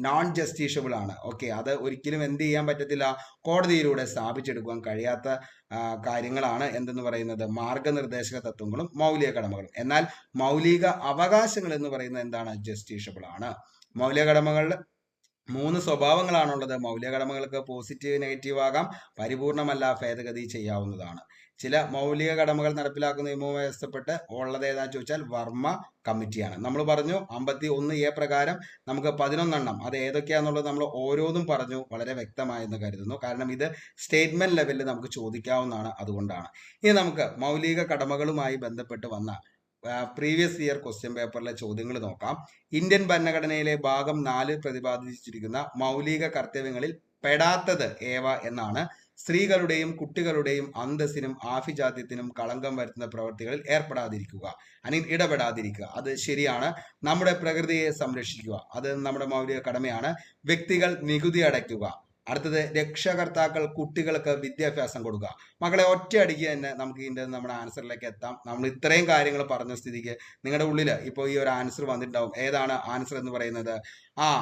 നോൺ ജസ്റ്റീഷ്യബിൾ ആണ്. ഓക്കെ, അത് ഒരിക്കലും എന്ത് ചെയ്യാൻ പറ്റത്തില്ല, കോടതിയിലൂടെ സ്ഥാപിച്ചെടുക്കാൻ കഴിയാത്ത കാര്യങ്ങളാണ് എന്തെന്ന് പറയുന്നത്, മാർഗനിർദ്ദേശക തത്വങ്ങളും മൗലിക കടമകളും. എന്നാൽ മൗലിക അവകാശങ്ങൾ എന്ന് പറയുന്നത് എന്താണ്, ജസ്റ്റീഷ്യബിൾ ആണ്. മൗലിക കടമകളിൽ 3 സ്വഭാവങ്ങളാണുള്ളത്. മൗലിക കടമകൾക്ക് പോസിറ്റീവ്, നെഗറ്റീവ് ആകാം. പരിപൂർണമല്ല, ഭേദഗതി ചെയ്യാവുന്നതാണ്. ചില മൗലിക കടമകൾ നടപ്പിലാക്കുന്ന നിയമവുമായി ബന്ധപ്പെട്ട് ഉള്ളത് ഏതാണെന്ന് ചോദിച്ചാൽ വർമ്മ കമ്മിറ്റിയാണ്. നമ്മൾ പറഞ്ഞു 51A പ്രകാരം നമുക്ക് 11 എണ്ണം, അത് ഏതൊക്കെയാണെന്നുള്ളത് നമ്മൾ ഓരോന്നും പറഞ്ഞു, വളരെ വ്യക്തമായെന്ന് കരുതുന്നു. കാരണം ഇത് സ്റ്റേറ്റ്മെന്റ് ലെവലിൽ നമുക്ക് ചോദിക്കാവുന്നതാണ്, അതുകൊണ്ടാണ്. ഇനി നമുക്ക് മൗലിക കടമകളുമായി ബന്ധപ്പെട്ട് വന്ന പ്രീവിയസ് ഇയർ ക്വസ്റ്റ്യൻ പേപ്പറിലെ ചോദ്യങ്ങൾ നോക്കാം. ഇന്ത്യൻ ഭരണഘടനയിലെ ഭാഗം 4 പ്രതിപാദിച്ചിരിക്കുന്ന മൗലിക കർത്തവ്യങ്ങളിൽ പെടാത്തത് ഏവ എന്നാണ്? സ്ത്രീകളുടെയും കുട്ടികളുടെയും അന്തസ്സിനും ആഭിജാത്യത്തിനും കളങ്കം വരുത്തുന്ന പ്രവൃത്തികളിൽ ഏർപ്പെടാതിരിക്കുക, അല്ലെങ്കിൽ ഇടപെടാതിരിക്കുക. അത് ശരിയാണ്. നമ്മുടെ പ്രകൃതിയെ സംരക്ഷിക്കുക, അത് നമ്മുടെ മൗലിക കടമയാണ്. വ്യക്തികൾ നികുതി അടയ്ക്കുക, അടുത്തത് രക്ഷകർത്താക്കൾ കുട്ടികൾക്ക് വിദ്യാഭ്യാസം കൊടുക്കുക. മക്കളെ, ഒറ്റയടിക്ക് തന്നെ നമുക്ക് ഇതിൻ്റെ നമ്മുടെ ആൻസറിലേക്ക് എത്താം. നമ്മൾ ഇത്രയും കാര്യങ്ങൾ പറഞ്ഞ സ്ഥിതിക്ക് നിങ്ങളുടെ ഉള്ളിൽ ഇപ്പോൾ ഈ ഒരു ആൻസർ വന്നിട്ടുണ്ടാവും. ഏതാണ് ആൻസർ എന്ന് പറയുന്നത്?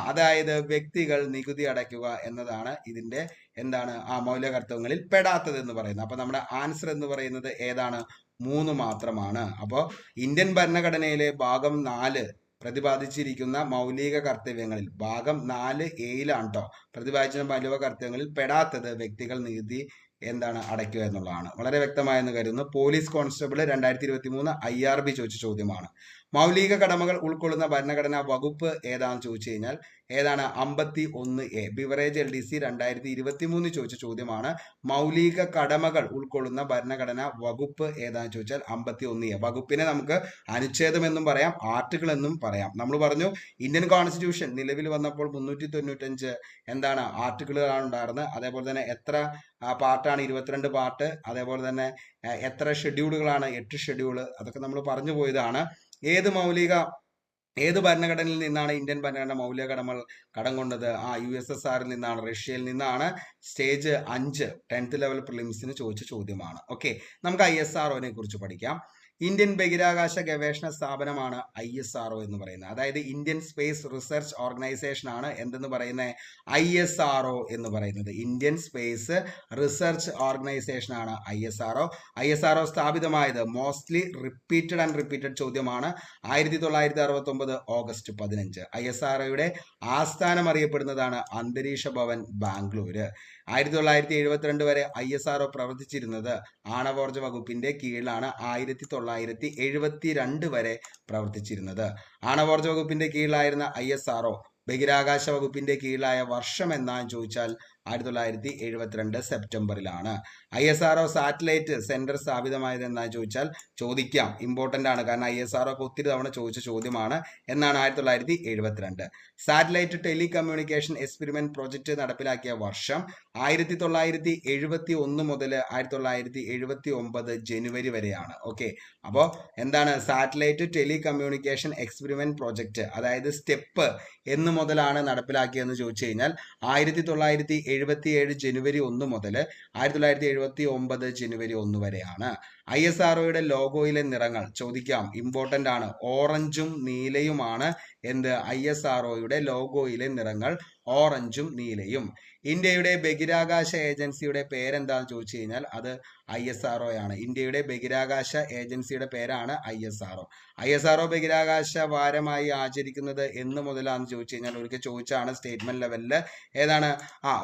അതായത് വ്യക്തികൾ നികുതി അടയ്ക്കുക എന്നതാണ് ഇതിന്റെ എന്താണ് മൗലികകർത്തവ്യങ്ങളിൽ പെടാത്തത് എന്ന് പറയുന്നത്. അപ്പൊ നമ്മുടെ ആൻസർ എന്ന് പറയുന്നത് ഏതാണ്? 3 മാത്രമാണ്. അപ്പോൾ ഇന്ത്യൻ ഭരണഘടനയിലെ ഭാഗം 4 പ്രതിപാദിച്ചിരിക്കുന്ന മൗലിക കർത്തവ്യങ്ങളിൽ ഭാഗം 4A കേട്ടോ പ്രതിപാദിച്ച മൗലിക കർത്തവ്യങ്ങളിൽ പെടാത്തത് വ്യക്തികൾ നികുതി അടയ്ക്കുക എന്നുള്ളതാണ്. വളരെ വ്യക്തമായെന്ന് കരുതുന്നു. പോലീസ് കോൺസ്റ്റബിൾ 2023 IRB ചോദിച്ച ചോദ്യമാണ്. മൗലിക കടമകൾ ഉൾക്കൊള്ളുന്ന ഭരണഘടനാ വകുപ്പ് ഏതാണെന്ന് ചോദിച്ചു കഴിഞ്ഞാൽ ഏതാണ്? 51A. ബിവറേജ് LDC 2023 ചോദിച്ച ചോദ്യമാണ്. മൗലിക കടമകൾ ഉൾക്കൊള്ളുന്ന ഭരണഘടനാ വകുപ്പ് ഏതാണെന്ന് ചോദിച്ചാൽ 51A. വകുപ്പിനെ നമുക്ക് അനുച്ഛേദം എന്നും പറയാം, ആർട്ടിക്കിൾ എന്നും പറയാം. നമ്മൾ പറഞ്ഞു ഇന്ത്യൻ കോൺസ്റ്റിറ്റ്യൂഷൻ നിലവിൽ വന്നപ്പോൾ 395 ആർട്ടിക്കിളുകളാണ് ഉണ്ടായിരുന്നത്. അതേപോലെ തന്നെ എത്ര പാർട്ടാണ്? 22 പാർട്ട്. അതേപോലെ തന്നെ എത്ര ഷെഡ്യൂളുകളാണ്? 8 ഷെഡ്യൂള്. അതൊക്കെ നമ്മൾ പറഞ്ഞു പോയതാണ്. ഏത് ഭരണഘടനയിൽ നിന്നാണ് ഇന്ത്യൻ ഭരണഘടന മൗലിക കടമകൾ കടം കൊണ്ടത്? USSR നിന്നാണ്, റഷ്യയിൽ നിന്നാണ്. സ്റ്റേജ് 5 10th ലെവൽ പ്രിലിംസിന് ചോദിച്ച ചോദ്യമാണ്. ഓക്കെ, നമുക്ക് ISROനെ കുറിച്ച് പഠിക്കാം. ഇന്ത്യൻ ബഹിരാകാശ ഗവേഷണ സ്ഥാപനമാണ് ISRO എന്ന് പറയുന്നത്. അതായത് ഇന്ത്യൻ സ്പേസ് റിസർച്ച് ഓർഗനൈസേഷൻ ആണ് എന്തെന്ന് പറയുന്നത്? ISRO എന്ന് പറയുന്നത്. ഇന്ത്യൻ സ്പേസ് റിസർച്ച് ഓർഗനൈസേഷൻ ആണ് ISRO. ISRO സ്ഥാപിതമായത് മോസ്റ്റ്ലി റിപ്പീറ്റഡ് ചോദ്യമാണ് 1969 ഓഗസ്റ്റ് 15. ISROയുടെ ആസ്ഥാനം അറിയപ്പെടുന്നതാണ് അന്തരീക്ഷ ഭവൻ, ബാംഗ്ലൂര്. 1972 വരെ ISRO പ്രവർത്തിച്ചിരുന്നത് ആണവോർജ വകുപ്പിന്റെ കീഴിലാണ്. 1972 വരെ പ്രവർത്തിച്ചിരുന്നത്. ആണവോർജ വകുപ്പിന്റെ കീഴിലായിരുന്ന ISRO ബഹിരാകാശ വകുപ്പിന്റെ കീഴിലായ വർഷം എന്നാന്ന് ചോദിച്ചാൽ 1972 സെപ്റ്റംബറിലാണ്. ISRO സാറ്റലൈറ്റ് സെന്റർ സ്ഥാപിതമായത് എന്നാന്ന് ചോദിച്ചാൽ ചോദിക്കാം, ഇമ്പോർട്ടന്റ് ആണ്. കാരണം ISRO ഒത്തിരി തവണ ചോദിച്ച ചോദ്യമാണ്. എന്നാണ് 1972. സാറ്റലൈറ്റ് ടെലികമ്മ്യൂണിക്കേഷൻ എക്സ്പെരിമെന്റ് പ്രോജക്റ്റ് നടപ്പിലാക്കിയ വർഷം 1971 മുതൽ 1979 ജനുവരി വരെയാണ്. ഓക്കെ, അപ്പോൾ സാറ്റലൈറ്റ് ടെലികമ്മ്യൂണിക്കേഷൻ എക്സ്പെരിമെന്റ് പ്രോജക്റ്റ്, അതായത് സ്റ്റെപ്പ് എന്ന് മുതലാണ് നടപ്പിലാക്കിയതെന്ന് ചോദിച്ചു കഴിഞ്ഞാൽ 1977 ജനുവരി 1 മുതൽ 1979 ജനുവരി 1 വരെയാണ്. ISROയുടെ ലോഗോയിലെ നിറങ്ങൾ ചോദിക്കാം, ഇമ്പോർട്ടന്റ് ആണ്. ഓറഞ്ചും നീലയുമാണ്. ISROയുടെ ലോഗോയിലെ നിറങ്ങൾ ഓറഞ്ചും നീലയും. ഇന്ത്യയുടെ ബഹിരാകാശ ഏജൻസിയുടെ പേരെന്താന്ന് ചോദിച്ചു കഴിഞ്ഞാൽ അത് ISRO ആണ്. ഇന്ത്യയുടെ ബഹിരാകാശ ഏജൻസിയുടെ പേരാണ് ISRO. ISRO ബഹിരാകാശ വാരമായി ആചരിക്കുന്നത് എന്ന് മുതലാണെന്ന് ചോദിച്ചു കഴിഞ്ഞാൽ ഒരിക്കൽ ചോദിച്ചാണ് സ്റ്റേറ്റ്മെന്റ് ലെവലിൽ. ഏതാണ്?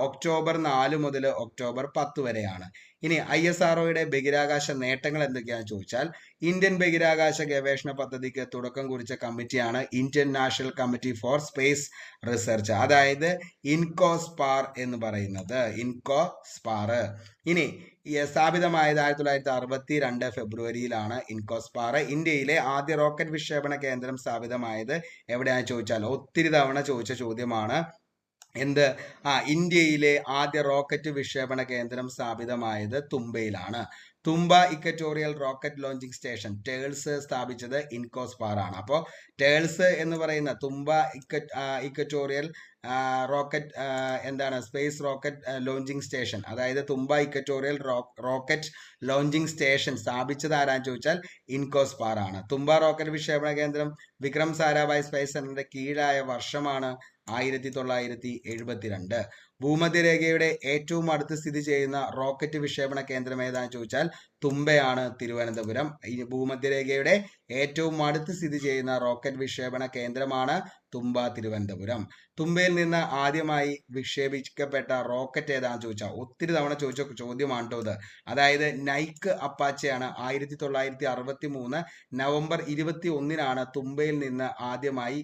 ഒക്ടോബർ 4 മുതൽ ഒക്ടോബർ 10 വരെയാണ്. ഇനി ISROയുടെ ബഹിരാകാശ നേട്ടങ്ങൾ എന്തൊക്കെയാണെന്ന് ചോദിച്ചാൽ ഇന്ത്യൻ ബഹിരാകാശ ഗവേഷണ പദ്ധതിക്ക് തുടക്കം കുറിച്ച കമ്മിറ്റിയാണ് Indian national committee for space research, അതായത് ഇൻകോസ്പാർ എന്ന് പറയുന്നത്. ഇൻകോസ്പാർ ഇനി സ്ഥാപിതമായത് 1962 ഫെബ്രുവരിയിലാണ്. ഇൻകോസ്പാർ ഇന്ത്യയിലെ ആദ്യ റോക്കറ്റ് വിക്ഷേപണ കേന്ദ്രം സ്ഥാപിതമായത് എവിടെയാണെന്ന് ചോദിച്ചാൽ ഒത്തിരി തവണ ചോദിച്ച ചോദ്യമാണ്. ഇന്ത്യയിലെ ആദ്യ റോക്കറ്റ് വിക്ഷേപണ കേന്ദ്രം സ്ഥാപിതമായത് തുമ്പയിലാണ്. Thumba equatorial rocket launching station TERLS സ്ഥാപിച്ചത് ഇൻകോസ്പാർ ആണ്. അപ്പോൾ ടേൾസ് എന്ന് പറയുന്ന Thumba equatorial rocket space rocket launching station, അതായത് Thumba equatorial rocket launching station സ്ഥാപിച്ചത് ആരാന്ന് ചോദിച്ചാൽ ഇൻകോസ്പാർ ആണ്. തുമ്പ റോക്കറ്റ് വിക്ഷേപണ കേന്ദ്രം വിക്രം സാരാഭായ് സ്പേസ് സെന്ററിന്റെ കീഴിലായ വർഷമാണ് 1972. ഭൂമധ്യരേഖയുടെ ഏറ്റവും അടുത്ത് സ്ഥിതി ചെയ്യുന്ന റോക്കറ്റ് വിക്ഷേപണ കേന്ദ്രം ഏതാണെന്ന് ചോദിച്ചാൽ തുമ്പയാണ്, തിരുവനന്തപുരം. ഭൂമധ്യരേഖയുടെ ഏറ്റവും അടുത്ത് സ്ഥിതി ചെയ്യുന്ന റോക്കറ്റ് വിക്ഷേപണ കേന്ദ്രമാണ് തുമ്പ, തിരുവനന്തപുരം. തുമ്പയിൽ നിന്ന് ആദ്യമായി വിക്ഷേപിക്കപ്പെട്ട റോക്കറ്റ് ഏതാണെന്ന് ചോദിച്ചാൽ ഒത്തിരി തവണ ചോദിച്ച ചോദ്യമാണ് കേട്ടോ ഇത്. അതായത് നൈക്ക് അപ്പാച്ചയാണ്. 1963 നവംബർ 21 തുമ്പയിൽ നിന്ന് ആദ്യമായി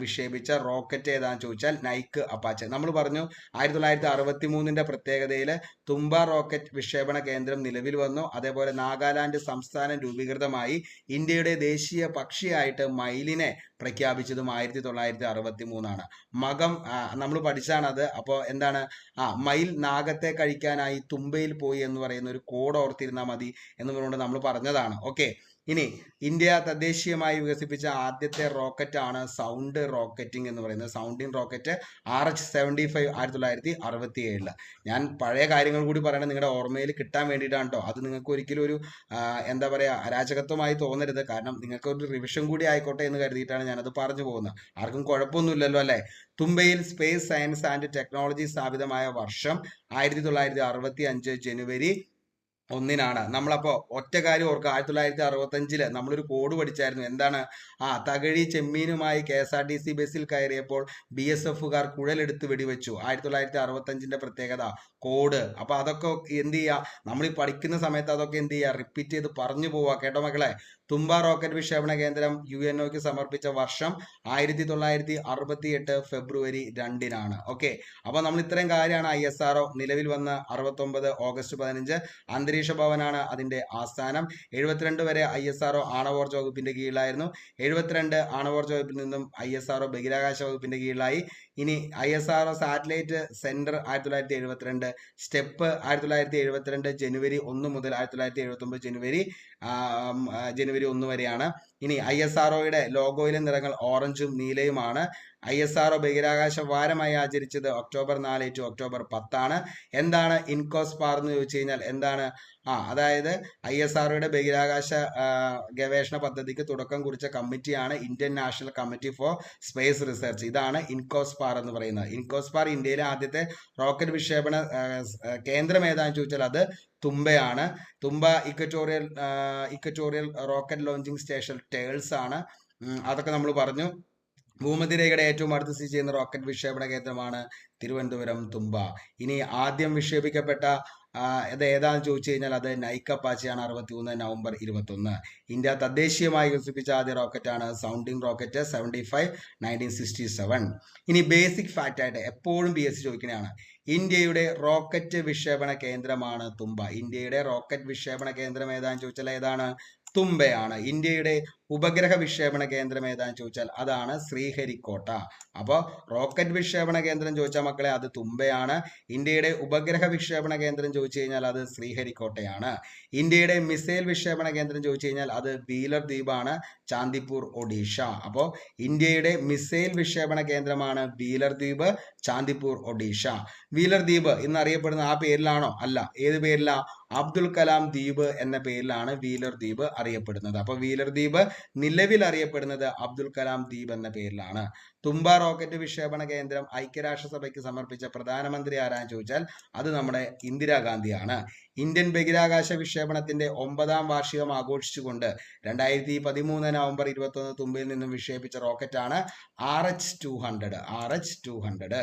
വിക്ഷേപിച്ച റോക്കറ്റ് ഏതാണെന്ന് ചോദിച്ചാൽ നൈക്ക് അപ്പാച്ചെ. നമ്മൾ പറഞ്ഞു 1963 പ്രത്യേകതയിൽ തുമ്പ റോക്കറ്റ് വിക്ഷേപണ കേന്ദ്രം നിലവിൽ വന്നു. അതേപോലെ നാഗാലാൻഡ് സംസ്ഥാനം രൂപീകൃതമായി. ഇന്ത്യയുടെ ദേശീയ പക്ഷിയായിട്ട് മയിലിനെ പ്രഖ്യാപിച്ചതും 1963. മകം നമ്മൾ പഠിച്ചാണത്. അപ്പോൾ മയിൽ നാഗത്തെ കഴിക്കാനായി തുമ്പയിൽ പോയി എന്ന് പറയുന്ന ഒരു കോഡ് ഓർത്തിരുന്നാൽ മതി എന്ന് പറഞ്ഞുകൊണ്ട് നമ്മൾ പറഞ്ഞതാണ്. ഓക്കെ, ഇനി ഇന്ത്യ തദ്ദേശീയമായി വികസിപ്പിച്ച ആദ്യത്തെ റോക്കറ്റ് ആണ് സൗണ്ട് റോക്കറ്റിംഗ് എന്ന് പറയുന്നത്. Sounding rocket RH-75 1967. ഞാൻ പഴയ കാര്യങ്ങൾ കൂടി പറയണത് നിങ്ങളുടെ ഓർമ്മയിൽ കിട്ടാൻ വേണ്ടിയിട്ടാണ് കേട്ടോ. അത് നിങ്ങൾക്ക് ഒരിക്കലും ഒരു എന്താ പറയുക അരാജകത്വമായി തോന്നരുത്. കാരണം നിങ്ങൾക്ക് ഒരു റിവിഷൻ കൂടി ആയിക്കോട്ടെ എന്ന് കരുതിയിട്ടാണ് ഞാനത് പറഞ്ഞു പോകുന്നത്. ആർക്കും കുഴപ്പമൊന്നുമില്ലല്ലോ അല്ലേ? തുമ്പയിൽ സ്പേസ് സയൻസ് ആൻഡ് ടെക്നോളജി സ്ഥാപിതമായ വർഷം 1965 ജനുവരി 1 നമ്മളപ്പോ ഒറ്റ കാര്യം ഓർക്കുക. 1965 നമ്മളൊരു കോഡ് പഠിച്ചായിരുന്നു. എന്താണ്? തകഴി ചെമ്മീനുമായി KSRTC ബസ്സിൽ കയറിയപ്പോൾ BSFകാർ കുഴലെടുത്ത് വെടിവെച്ചു. 1965 പ്രത്യേകത കോഡ്. അപ്പൊ അതൊക്കെ എന്ത് ചെയ്യുക, നമ്മൾ ഈ പഠിക്കുന്ന സമയത്ത് അതൊക്കെ എന്ത് ചെയ്യുക, റിപ്പീറ്റ് ചെയ്ത് പറഞ്ഞു പോവുക. കേട്ടോ മക്കളെ? തുമ്പ റോക്കറ്റ് വിക്ഷേപണ കേന്ദ്രം UNOക്ക് സമർപ്പിച്ച വർഷം 1968 ഫെബ്രുവരി 2. ഓക്കെ, അപ്പൊ നമ്മൾ ഇത്രയും കാര്യമാണ്. ISRO നിലവിൽ വന്ന 69 ഓഗസ്റ്റ് 15 അന്തരീക്ഷ ഭവനാണ് അതിന്റെ ആസ്ഥാനം. 72 വരെ ISRO ആണവോർജ വകുപ്പിന്റെ കീഴിലായിരുന്നു. 72 ആണവോർജ വകുപ്പിൽ നിന്നും ISRO ബഹിരാകാശ വകുപ്പിന്റെ കീഴിലായി. ഇനി ISRO സാറ്റലൈറ്റ് സെന്റർ 1972, സ്റ്റെപ്പ് 1972 ജനുവരി 1 മുതൽ 1979 ജനുവരി 1 വരെയാണ്. ഇനി ISROയുടെ ലോഗോയിലെ നിറങ്ങൾ ഓറഞ്ചും നീലയുമാണ്. ISRO ബഹിരാകാശ വാരമായി ആചരിച്ചത് ഒക്ടോബർ 4 ടു ഒക്ടോബർ 10. എന്താണ് ഇൻകോസ്പാർ എന്ന് ചോദിച്ചു കഴിഞ്ഞാൽ എന്താണ്? അതായത് ISROയുടെ ബഹിരാകാശ ഗവേഷണ പദ്ധതിക്ക് തുടക്കം കുറിച്ച കമ്മിറ്റിയാണ് Indian national committee for space research. ഇതാണ് ഇൻകോസ്പാർ എന്ന് പറയുന്നത്. ഇൻകോസ്പാർ ഇന്ത്യയിലെ ആദ്യത്തെ റോക്കറ്റ് വിക്ഷേപണ കേന്ദ്രം ഏതാണെന്ന് ചോദിച്ചാൽ അത് തുമ്പയാണ്. Thumba equatorial rocket launching station TERLS ആണ്. അതൊക്കെ നമ്മൾ പറഞ്ഞു. ഭൂമധ്യരേഖയുടെ ഏറ്റവും അടുത്ത് സ്ഥിതി ചെയ്യുന്ന റോക്കറ്റ് വിക്ഷേപണ കേന്ദ്രമാണ് തിരുവനന്തപുരം തുമ്പ. ഇനി ആദ്യം വിക്ഷേപിക്കപ്പെട്ട അത് ഏതാണെന്ന് ചോദിച്ചു കഴിഞ്ഞാൽ അത് നൈക് അപ്പാച്ചെയാണ്. 63 നവംബർ 21. ഇന്ത്യ തദ്ദേശീയമായി വികസിപ്പിച്ച ആദ്യ റോക്കറ്റാണ് സൗണ്ടിങ് റോക്കറ്റ് 75 1967. ഇനി ബേസിക് ഫാക്റ്റ് ആയിട്ട് എപ്പോഴും PSC ചോദിക്കുന്നതാണ്, ഇന്ത്യയുടെ റോക്കറ്റ് വിക്ഷേപണ കേന്ദ്രമാണ് തുമ്പ. ഇന്ത്യയുടെ റോക്കറ്റ് വിക്ഷേപണ കേന്ദ്രം ഏതാണെന്ന് ചോദിച്ചാൽ ഏതാണ്? തുമ്പയാണ്. ഇന്ത്യയുടെ ഉപഗ്രഹ വിക്ഷേപണ കേന്ദ്രം ഏതാണെന്ന് ചോദിച്ചാൽ അതാണ് ശ്രീഹരിക്കോട്ട. അപ്പോൾ റോക്കറ്റ് വിക്ഷേപണ കേന്ദ്രം ചോദിച്ചാൽ മക്കളെ അത് തുമ്പയാണ്. ഇന്ത്യയുടെ ഉപഗ്രഹ വിക്ഷേപണ കേന്ദ്രം ചോദിച്ചു കഴിഞ്ഞാൽ അത് ശ്രീഹരിക്കോട്ടയാണ്. ഇന്ത്യയുടെ മിസൈൽ വിക്ഷേപണ കേന്ദ്രം ചോദിച്ചു കഴിഞ്ഞാൽ അത് വീലർ ദ്വീപാണ്, ചാന്ദിപ്പൂർ ഒഡീഷ. അപ്പോൾ ഇന്ത്യയുടെ മിസൈൽ വിക്ഷേപണ കേന്ദ്രമാണ് വീലർ ദ്വീപ്, ചാന്ദിപ്പൂർ ഒഡീഷ. വീലർ ദ്വീപ് ഇന്ന് അറിയപ്പെടുന്ന ആ പേരിലാണോ? അല്ല. ഏത് പേരിലാ? അബ്ദുൽ കലാം ദ്വീപ് എന്ന പേരിലാണ് വീലർ ദ്വീപ് അറിയപ്പെടുന്നത്. അപ്പൊ വീലർ ദ്വീപ് നിലവിൽ അറിയപ്പെടുന്നത് അബ്ദുൽ കലാം ദ്വീപ് എന്ന പേരിലാണ്. തുമ്പ റോക്കറ്റ് വിക്ഷേപണ കേന്ദ്രം ഐക്യരാഷ്ട്രസഭയ്ക്ക് സമർപ്പിച്ച പ്രധാനമന്ത്രി ആരാന്ന് ചോദിച്ചാൽ അത് നമ്മുടെ ഇന്ദിരാഗാന്ധിയാണ്. ഇന്ത്യൻ ബഹിരാകാശ വിക്ഷേപണത്തിന്റെ 9ാം വാർഷികം ആഘോഷിച്ചുകൊണ്ട് 2013 നവംബർ 21 തുമ്പയിൽ നിന്നും വിക്ഷേപിച്ച റോക്കറ്റാണ് RH-200.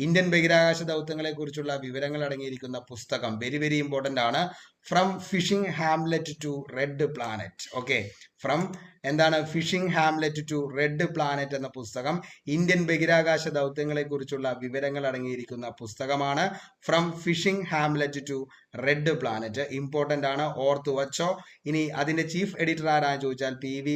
ഇന്ത്യൻ ബഹിരാകാശ ദൗത്യങ്ങളെ കുറിച്ചുള്ള വിവരങ്ങൾ അടങ്ങിയിരിക്കുന്ന പുസ്തകം വെരി വെരി ഇമ്പോർട്ടന്റ് ആണ്. From fishing hamlet to red planet. Okay, from എന്താണ്? Fishing hamlet to red planet എന്ന പുസ്തകം ഇന്ത്യൻ ബഹിരാകാശ ദൗത്യങ്ങളെ കുറിച്ചുള്ള വിവരങ്ങൾ അടങ്ങിയിരിക്കുന്ന പുസ്തകമാണ്. From fishing hamlet to red planet important ആണ്, ഓർത്തു വച്ചോ. ഇനി അതിന്റെ ചീഫ് എഡിറ്റർ ആരാന്ന് ചോദിച്ചാൽ PV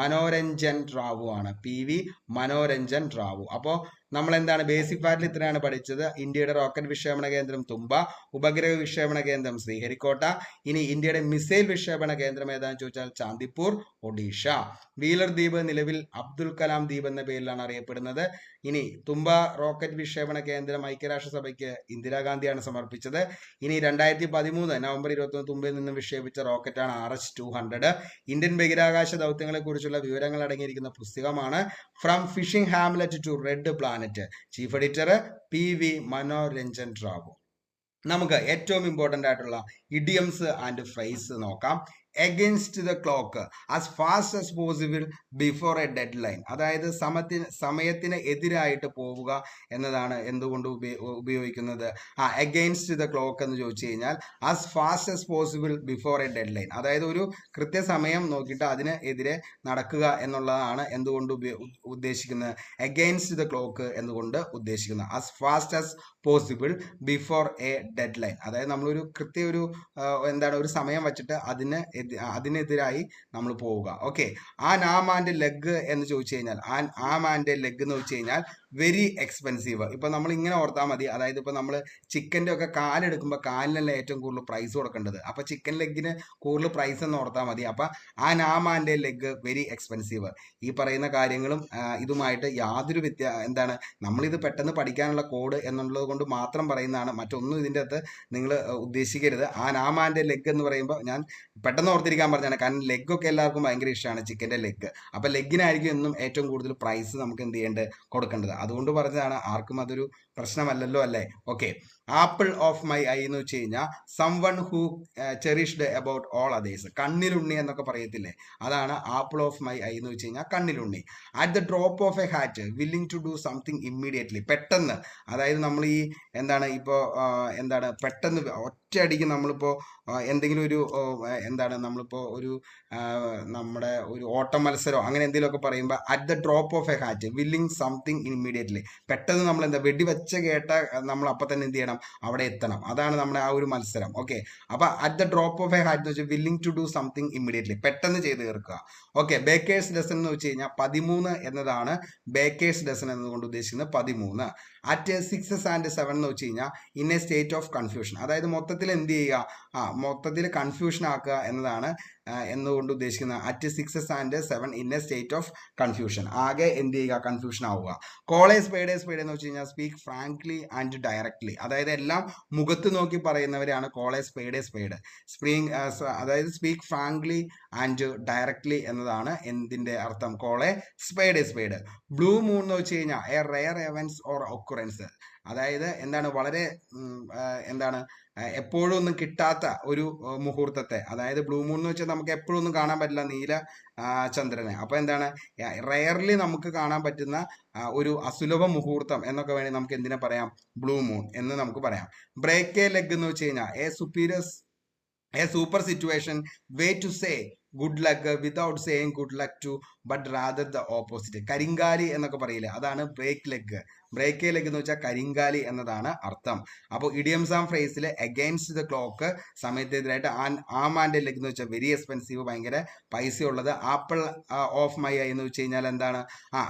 മനോരഞ്ജൻ റാവു ആണ്. PV മനോരഞ്ജൻ റാവു. അപ്പോൾ നമ്മൾ എന്താണ് ബേസിക് ഫാക്റ്റിൽ ഇത്രയാണ് പഠിച്ചത്. ഇന്ത്യയുടെ റോക്കറ്റ് വിക്ഷേപണ കേന്ദ്രം തുമ്പ, ഉപഗ്രഹ വിക്ഷേപണ കേന്ദ്രം ശ്രീഹരിക്കോട്ട. ഇനി ഇന്ത്യയുടെ മിസൈൽ വിക്ഷേപണ കേന്ദ്രം ഏതാണെന്ന് ചോദിച്ചാൽ ചാന്ദിപ്പൂർ ഒഡീഷ. വീലർ ദ്വീപ് നിലവിൽ അബ്ദുൽ കലാം ദ്വീപ് എന്ന പേരിലാണ് അറിയപ്പെടുന്നത്. ഇനി തുമ്പ റോക്കറ്റ് വിക്ഷേപണ കേന്ദ്രം ഐക്യരാഷ്ട്രസഭയ്ക്ക് ഇന്ദിരാഗാന്ധിയാണ് സമർപ്പിച്ചത്. ഇനി 2013 നവംബർ 21 തുമ്പയിൽ നിന്നും വിക്ഷേപിച്ച റോക്കറ്റാണ് RH-200. ഇന്ത്യൻ ബഹിരാകാശ ദൗത്യങ്ങളെ കുറിച്ചുള്ള വിവരങ്ങൾ അടങ്ങിയിരിക്കുന്ന പുസ്തകമാണ് from fishing hamlet to red planet. Chief editor PV Manoranjan Rao. നമുക്ക് ഏറ്റവും ഇമ്പോർട്ടന്റ് ആയിട്ടുള്ള ഇഡിയംസ് ആൻഡ് ഫ്രേസ് നോക്കാം. against the clock, as fast as possible before a deadline. അതായത് സമയത്തിന് എതിരായിട്ട് പോവുക എന്നതാണ് എന്തുകൊണ്ട് ഉപയോഗിക്കുന്നത്. against the clock എന്ന് ചോദിച്ചു കഴിഞ്ഞാൽ as fast as possible before a deadline, അതായത് ഒരു കൃത്യസമയം നോക്കിയിട്ട് അതിന് എതിരെ നടക്കുക എന്നുള്ളതാണ് എന്തുകൊണ്ട് ഉദ്ദേശിക്കുന്നത്. against the clock എന്നുകൊണ്ട് ഉദ്ദേശിക്കുന്നത് as fast as possible before a deadline, അതായത് നമ്മളൊരു എന്താണ് ഒരു സമയം വെച്ചിട്ട് അതിനെതിരായി നമ്മൾ പോവുക. Okay, an am and leg എന്ന് ചോദിച്ചു കഴിഞ്ഞാൽ ആം ആൻഡ് ലെഗ് എന്ന് ചോദിച്ചു കഴിഞ്ഞാൽ വെരി എക്സ്പെൻസീവ്. ഇപ്പൊ നമ്മൾ ഇങ്ങനെ ഓർത്താൽ മതി, അതായത് ഇപ്പൊ നമ്മൾ ചിക്കൻ്റെ ഒക്കെ കാലെടുക്കുമ്പോൾ കാലിനല്ല ഏറ്റവും കൂടുതൽ പ്രൈസ് കൊടുക്കേണ്ടത്. അപ്പൊ ചിക്കൻ ലെഗിന് കൂടുതൽ പ്രൈസ് എന്ന് ഓർത്താൽ മതി. അപ്പൊ ആ നാമാൻ്റെ ലെഗ് വെരി എക്സ്പെൻസീവ്. ഈ പറയുന്ന കാര്യങ്ങളും ഇതുമായിട്ട് യാതൊരു എന്താണ്, നമ്മളിത് പെട്ടെന്ന് പഠിക്കാനുള്ള കോഡ് എന്നുള്ളത് കൊണ്ട് മാത്രം പറയുന്നതാണ്, മറ്റൊന്നും ഇതിൻ്റെ അകത്ത് നിങ്ങൾ ഉദ്ദേശിക്കരുത്. ആ നാമാൻ്റെ ലെഗ് എന്ന് പറയുമ്പോൾ ഞാൻ പെട്ടെന്ന് ഓർത്തിരിക്കാൻ പറഞ്ഞാണ്, കാരണം ലെഗൊക്കെ എല്ലാവർക്കും ഭയങ്കര ഇഷ്ടമാണ് ചിക്കൻ്റെ ലെഗ്. അപ്പൊ ലെഗിനായിരിക്കും എന്നും ഏറ്റവും കൂടുതൽ പ്രൈസ് നമുക്ക് എന്ത് ചെയ്യേണ്ടത്, കൊടുക്കേണ്ടത്. അതുകൊണ്ട് പറഞ്ഞതാണ്, ആർക്കും അതൊരു പ്രശ്നമല്ലല്ലോ അല്ലേ? Okay. Apple of my eye എന്ന് വെച്ച് കഴിഞ്ഞാൽ someone who cherished about all others. കണ്ണിലുണ്ണി എന്നൊക്കെ പറയത്തില്ലേ, അതാണ് ആപ്പിൾ ഓഫ് മൈ ഐ എന്ന് വെച്ച് കഴിഞ്ഞാൽ കണ്ണിലുണ്ണി. At the drop of a hat willing to do something immediately. പെട്ടെന്ന്, അതായത് നമ്മൾ ഈ എന്താണ് ഇപ്പോൾ എന്താണ് പെട്ടെന്ന് ഒറ്റയടിക്ക് നമ്മളിപ്പോൾ എന്തെങ്കിലും ഒരു എന്താണ് നമ്മളിപ്പോൾ ഒരു നമ്മുടെ ഒരു ഓട്ട മത്സരമോ അങ്ങനെ എന്തെങ്കിലുമൊക്കെ പറയുമ്പോൾ at the drop of a hat willing something immediately. പെട്ടെന്ന് നമ്മൾ എന്താ വെടിവെച്ച കേട്ട നമ്മൾ അപ്പം തന്നെ എന്ത് ചെയ്യണം, അവിടെ എത്തണം. അതാണ് നമ്മുടെ ആ ഒരു മത്സരം. ഓക്കെ. അപ്പൊ at the drop of a hat എന്ന് വെച്ചാൽ willing to do something immediately, പെട്ടെന്ന് ചെയ്ത് തീർക്കുക. ഓക്കെ. ബേക്കേഴ്സ് ഡസൻ എന്ന് വെച്ച് കഴിഞ്ഞാൽ 13 എന്നതാണ് ബേക്കേഴ്സ് ഡസൻ എന്നതുകൊണ്ട് ഉദ്ദേശിക്കുന്നത് 13. അറ്റ് 6 and 7 എന്ന് വെച്ച് കഴിഞ്ഞാൽ in A state of confusion, അതായത് മൊത്തത്തിൽ എന്ത് ചെയ്യുക, മൊത്തത്തിൽ കൺഫ്യൂഷൻ ആക്കുക എന്നതാണ് എന്നുകൊണ്ട് ഉദ്ദേശിക്കുന്നത്. At 6 and 7 in A state of confusion, ആകെ എന്ത് ചെയ്യുക, കൺഫ്യൂഷൻ ആവുക. കോളേജ് സ്പേഡ് എന്ന് വെച്ച് കഴിഞ്ഞാൽ സ്പീക്ക് ഫ്രാങ്ക്ലി ആൻഡ് ഡയറക്ട്ലി, അതായത് എല്ലാം മുഖത്ത് നോക്കി പറയുന്നവരെയാണ് കോളേജ് സ്പേഡ്. അതായത് സ്പീക്ക് ഫ്രാങ്ക്ലി ആൻഡ് ഡയറക്ട്ലി എന്നതാണ് എന്തിന്റെ അർത്ഥം, കോളേ സ്പേഡ്. ബ്ലൂ മൂൺ എന്ന് വെച്ച് കഴിഞ്ഞാൽ A rare events or occurrence, അതായത് എന്താണ് വളരെ എന്താണ് എപ്പോഴും ഒന്നും കിട്ടാത്ത ഒരു മുഹൂർത്തത്തെ, അതായത് ബ്ലൂ മൂൺ എന്ന് വെച്ചാൽ നമുക്ക് എപ്പോഴും ഒന്നും കാണാൻ പറ്റില്ല നീല ചന്ദ്രനെ. അപ്പൊ എന്താണ് റെയർലി നമുക്ക് കാണാൻ പറ്റുന്ന ഒരു അസുലഭ മുഹൂർത്തം എന്നൊക്കെ വേണമെങ്കിൽ നമുക്ക് എന്തിനെ പറയാം, ബ്ലൂ മൂൺ എന്ന് നമുക്ക് പറയാം. ബ്രേക്ക് എ ലെഗ് എന്ന് വെച്ച് കഴിഞ്ഞാൽ a super situation way to say good luck without saying good luck to but rather the opposite. കരിങ്കാലി എന്നൊക്കെ പറയില്ലേ, അതാണ് ബ്രേക്ക് ലെഗ്. ബ്രേക്ക് ലെഗ് എന്ന് വെച്ചാൽ കരിങ്കാലി എന്നതാണ് അർത്ഥം. അപ്പോൾ ഇഡിയംസ് ആൻഡ് ഫ്രേസിൽ അഗൈൻസ്റ്റ് ദ ക്ലോക്ക്, സമയത്തിനെതിരായിട്ട്. ആമാൻ്റെ ലെഗ് എന്ന് വെച്ചാൽ വെരി എക്സ്പെൻസീവ്, ഭയങ്കര പൈസ ഉള്ളത്. ആപ്പിൾ ഓഫ് മൈ ഐ എന്ന് വെച്ച് കഴിഞ്ഞാൽ എന്താണ്,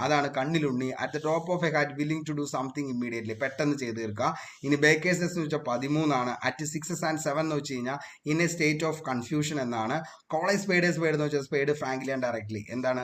അതാണ് കണ്ണിലുണ്ണി. At the top of a hat willing to do something immediately, പെട്ടെന്ന് ചെയ്ത് തീർക്കുക. ഇനി ബേക്കേഴ്സ് എന്ന് വെച്ചാൽ 13. അറ്റ് 6 and 7 എന്ന് വെച്ച് കഴിഞ്ഞാൽ in A state of confusion എന്നാണ്. കോളേജ് സ്പേഡ് എന്ന് വെച്ചാൽ സ്പേഡ് ഫ്രാങ്ക്ലി ആൻഡ് ഡയറക്ട്ലി, എന്താണ്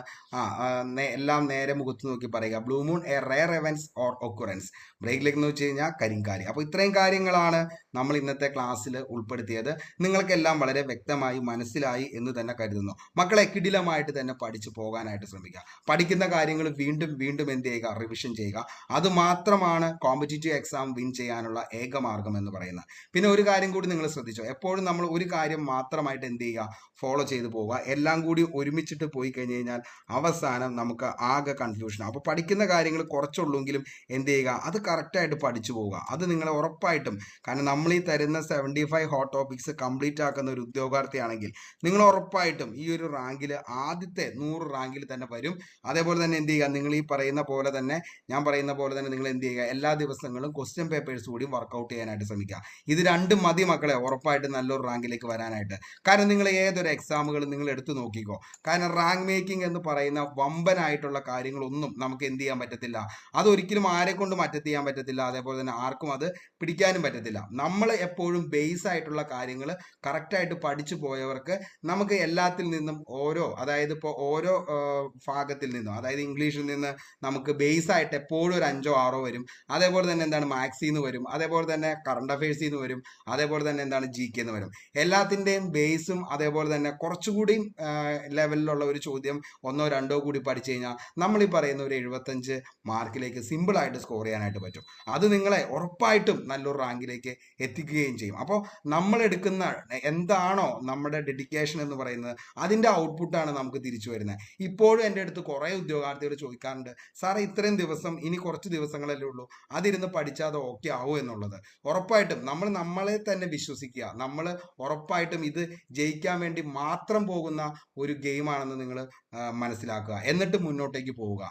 എല്ലാം നേരെ മുഖത്ത് നോക്കി പറയുക. Blue moon a rare events or occurrence. Break leg എന്ന് വെച്ച് കഴിഞ്ഞാൽ കരിങ്കാലി. അപ്പോൾ ഇത്രയും കാര്യങ്ങളാണ് നമ്മൾ ഇന്നത്തെ ക്ലാസ്സിൽ ഉൾപ്പെടുത്തിയത്. നിങ്ങൾക്കെല്ലാം വളരെ വ്യക്തമായി മനസ്സിലായി എന്ന് തന്നെ കരുതുന്നു. മക്കളെ കിടിലമായിട്ട് തന്നെ പഠിച്ചു പോകാനായിട്ട് ശ്രമിക്കുക. പഠിക്കുന്ന കാര്യങ്ങൾ വീണ്ടും വീണ്ടും എന്ത് ചെയ്യുക, റിവിഷൻ ചെയ്യുക. അത് മാത്രമാണ് കോമ്പറ്റീറ്റീവ് എക്സാം വിൻ ചെയ്യാനുള്ള ഏക മാർഗം എന്ന് പറയുന്നത്. പിന്നെ ഒരു കാര്യം കൂടി നിങ്ങൾ ശ്രദ്ധിച്ചോ, എപ്പോഴും നമ്മൾ ഒരു കാര്യം മാത്രമായിട്ട് എന്ത് ചെയ്യുക, ഫോളോ ചെയ്ത് പോവുക. എല്ലാം കൂടി ഒരുമിച്ചിട്ട് പോയി കഴിഞ്ഞ് കഴിഞ്ഞാൽ അവസാനം നമുക്ക് ആകെ കൺഫ്യൂഷൻ. അപ്പോൾ പഠിക്കുന്ന കാര്യങ്ങൾ കുറച്ചുള്ളൂങ്കിലും എന്ത് ചെയ്യുക, അത് കറക്റ്റായിട്ട് പഠിച്ചു പോവുക. അത് നിങ്ങൾ ഉറപ്പായിട്ടും, കാരണം നമ്മൾ ഈ തരുന്ന 75 ഹോട്ട് ടോപ്പിക്സ് കംപ്ലീറ്റ് ആക്കുന്ന ഒരു ഉദ്യോഗാർത്ഥിയാണെങ്കിൽ നിങ്ങൾ ഉറപ്പായിട്ടും ഈ ഒരു റാങ്കിൽ ആദ്യത്തെ 100 റാങ്കിൽ തന്നെ വരും. അതേപോലെ തന്നെ എന്ത് ചെയ്യുക, നിങ്ങൾ ഈ പറയുന്ന പോലെ തന്നെ, ഞാൻ പറയുന്ന പോലെ തന്നെ നിങ്ങൾ എന്ത് ചെയ്യുക, എല്ലാ ദിവസങ്ങളും ക്വസ്റ്റ്യൻ പേപ്പേഴ്സ് കൂടി വർക്കൗട്ട് ചെയ്യാനായിട്ട് ശ്രമിക്കുക. ഇത് രണ്ടും മതി മക്കളെ ഉറപ്പായിട്ടും നല്ലൊരു റാങ്കിലേക്ക് വരാനായിട്ട്. കാരണം നിങ്ങൾ ഏതൊരു എക്സാമുകൾ നിങ്ങൾ എടുത്തു നോക്കിക്കോ, കാരണം റാങ്ക് മേക്കിംഗ് എന്ന് പറയുന്ന വമ്പനായിട്ടുള്ള കാര്യങ്ങളൊന്നും നമുക്ക് എന്ത് ചെയ്യാൻ പറ്റത്തില്ല, അതൊരിക്കലും ആരെ കൊണ്ട് മറ്റത്ത് ചെയ്യാൻ പറ്റത്തില്ല. അതേപോലെ തന്നെ ആർക്കും അത് പിടിക്കാനും പറ്റത്തില്ല. നമ്മൾ എപ്പോഴും ബേസ് ആയിട്ടുള്ള കാര്യങ്ങൾ കറക്റ്റായിട്ട് പഠിച്ചു പോയവർക്ക് നമുക്ക് എല്ലാത്തിൽ നിന്നും അതായത് ഇപ്പോൾ ഓരോ ഭാഗത്തിൽ നിന്നും, അതായത് ഇംഗ്ലീഷിൽ നിന്ന് നമുക്ക് ബേസ് ആയിട്ട് എപ്പോഴും ഒരു 5 or 6 വരും. അതേപോലെ തന്നെ എന്താണ് മാത്സിൽ നിന്ന് വരും, അതേപോലെ തന്നെ കറണ്ട് അഫയേഴ്സിൽ നിന്ന് വരും, അതേപോലെ തന്നെ എന്താണ് GK എന്ന് വരും. എല്ലാത്തിൻ്റെയും ബേസും അതേപോലെ തന്നെ കുറച്ചുകൂടി ലെവലിലുള്ള ഒരു ചോദ്യം 1 or 2 കൂടി പഠിച്ചു കഴിഞ്ഞാൽ നമ്മൾ ഈ പറയുന്ന ഒരു 75 മാർക്കിലേക്ക് സിമ്പിളായിട്ട് സ്കോർ ചെയ്യാനായിട്ട് പറ്റും. അത് നിങ്ങളെ ഉറപ്പായിട്ടും നല്ലൊരു റാങ്കിലേക്ക് എത്തിക്കുകയും ചെയ്യും. അപ്പോൾ നമ്മൾ എടുക്കുന്ന എന്താണോ നമ്മുടെ ഡെഡിക്കേഷൻ എന്ന് പറയുന്നത്, അതിൻ്റെ ഔട്ട്പുട്ടാണ് നമുക്ക് തിരിച്ചു വരുന്നത്. ഇപ്പോഴും എൻ്റെ അടുത്ത് കുറേ ഉദ്യോഗാർത്ഥികൾ ചോദിക്കാറുണ്ട്, സാറേ ഇത്രയും ദിവസം, ഇനി കുറച്ച് ദിവസങ്ങളല്ലേ ഉള്ളൂ, അതിരുന്ന് പഠിച്ചാൽ അത് ഓക്കെ ആവും എന്നുള്ളത്. ഉറപ്പായിട്ടും നമ്മളെ തന്നെ വിശ്വസിക്കുക. നമ്മൾ ഉറപ്പായിട്ടും ഇത് ജയിക്കാൻ വേണ്ടി മാത്രം പോകുന്ന ഒരു ഗെയിമാണെന്ന് നിങ്ങൾ മനസ്സിലാക്കുക. മനസ്സിലാക്കുക, എന്നിട്ട് മുന്നോട്ടേക്ക് പോവുക.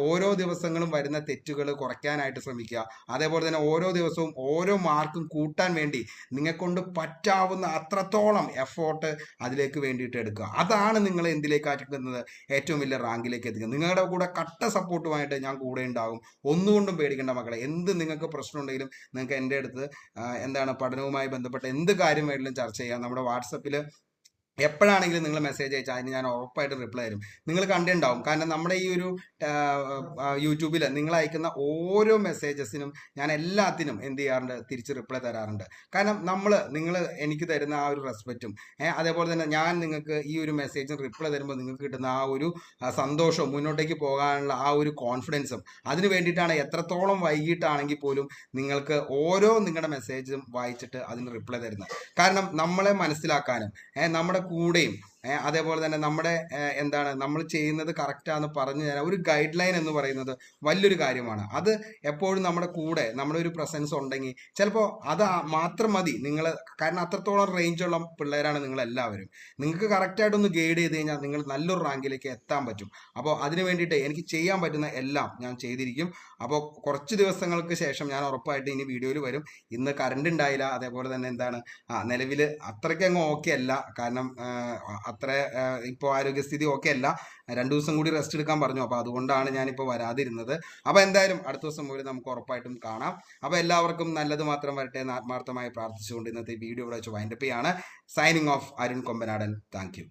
ഓരോ ദിവസങ്ങളും വരുന്ന തെറ്റുകൾ കുറയ്ക്കാനായിട്ട് ശ്രമിക്കുക. അതേപോലെ തന്നെ ഓരോ ദിവസവും ഓരോ മാർക്കും കൂട്ടാൻ വേണ്ടി നിങ്ങൾക്കൊണ്ട് പറ്റാവുന്ന അത്രത്തോളം എഫോർട്ട് അതിലേക്ക് വേണ്ടിയിട്ട് എടുക്കുക. അതാണ് നിങ്ങളെ എന്തിലേക്ക് അയക്കുന്നത്, ഏറ്റവും വലിയ റാങ്കിലേക്ക് എത്തിക്കുന്നത്. നിങ്ങളുടെ കൂടെ കട്ട സപ്പോർട്ടുമായിട്ട് ഞാൻ കൂടെ ഉണ്ടാകും. ഒന്നുകൊണ്ടും പേടിക്കേണ്ട മക്കളെ. എന്ത് നിങ്ങൾക്ക് പ്രശ്നം ഉണ്ടെങ്കിലും നിങ്ങൾക്ക് എൻ്റെ അടുത്ത് പഠനവുമായി ബന്ധപ്പെട്ട എന്ത് കാര്യം വേണമെങ്കിലും ചർച്ച ചെയ്യാം. നമ്മുടെ വാട്സപ്പിൽ എപ്പോഴാണെങ്കിലും നിങ്ങൾ മെസ്സേജ് അയച്ചാൽ അതിന് ഞാൻ ഉറപ്പായിട്ട് റിപ്ലൈ തരും. നിങ്ങൾ കണ്ടിട്ടുണ്ടാവും, കാരണം നമ്മുടെ ഈ ഒരു യൂട്യൂബിൽ നിങ്ങൾ അയക്കുന്ന ഓരോ മെസ്സേജസിനും ഞാൻ എല്ലാത്തിനും എന്ത് ചെയ്യാറുണ്ട്, തിരിച്ച് റിപ്ലൈ തരാറുണ്ട്. കാരണം നിങ്ങൾ എനിക്ക് തരുന്ന ആ ഒരു റെസ്പെക്റ്റും അതേപോലെ തന്നെ ഞാൻ നിങ്ങൾക്ക് ഈ ഒരു മെസ്സേജിന് റിപ്ലൈ തരുമ്പോൾ നിങ്ങൾക്ക് കിട്ടുന്ന ആ ഒരു സന്തോഷവും മുന്നോട്ടേക്ക് പോകാനുള്ള ആ ഒരു കോൺഫിഡൻസും, അതിന് വേണ്ടിയിട്ടാണ് എത്രത്തോളം വൈകിട്ടാണെങ്കിൽ പോലും നിങ്ങൾക്ക് ഓരോ നിങ്ങളുടെ മെസ്സേജും വായിച്ചിട്ട് അതിന് റിപ്ലൈ തരുന്നത്. കാരണം നമ്മളെ മനസ്സിലാക്കാനും നമ്മുടെ കൂടെയും അതേപോലെ തന്നെ നമ്മുടെ നമ്മൾ ചെയ്യുന്നത് കറക്റ്റാന്ന് പറഞ്ഞു തരാൻ ഒരു ഗൈഡ് ലൈൻ എന്ന് പറയുന്നത് വലിയൊരു കാര്യമാണ്. അത് എപ്പോഴും നമ്മുടെ കൂടെ നമ്മുടെ ഒരു പ്രസൻസ് ഉണ്ടെങ്കിൽ ചിലപ്പോൾ അത് മാത്രം മതി നിങ്ങൾ. കാരണം അത്രത്തോളം റേഞ്ചുള്ള പിള്ളേരാണ് നിങ്ങൾ എല്ലാവരും. നിങ്ങൾക്ക് കറക്റ്റായിട്ടൊന്ന് ഗൈഡ് ചെയ്ത് കഴിഞ്ഞാൽ നിങ്ങൾ നല്ലൊരു റാങ്കിലേക്ക് എത്താൻ പറ്റും. അപ്പോൾ അതിന് വേണ്ടിയിട്ട് എനിക്ക് ചെയ്യാൻ പറ്റുന്ന എല്ലാം ഞാൻ ചെയ്തിരിക്കും. അപ്പോൾ കുറച്ച് ദിവസങ്ങൾക്ക് ശേഷം ഞാൻ ഉറപ്പായിട്ട് ഇനി വീഡിയോയിൽ വരും. ഇന്ന് കറണ്ട് ഉണ്ടായില്ല, അതേപോലെ തന്നെ നിലവിൽ അത്രയ്ക്ക് അങ്ങ് ഓക്കെ അല്ല. കാരണം അത്ര ഇപ്പോൾ ആരോഗ്യസ്ഥിതി ഓക്കെ അല്ല. 2 ദിവസം കൂടി റെസ്റ്റ് എടുക്കാൻ പറഞ്ഞു. അപ്പോൾ അതുകൊണ്ടാണ് ഞാനിപ്പോൾ വരാതിരുന്നത്. അപ്പോൾ എന്തായാലും അടുത്ത ദിവസം മുതൽ നമുക്ക് ഉറപ്പായിട്ടും കാണാം. അപ്പോൾ എല്ലാവർക്കും നല്ലത് മാത്രം വരട്ടെ എന്ന് ആത്മാർത്ഥമായി പ്രാർത്ഥിച്ചുകൊണ്ട് ഇന്നത്തെ വീഡിയോ ഇവിടെ വെച്ച് വൈൻഡപ്പ് ചെയ്യാണ്. Signing off, Arun Kombanadan. Thank you.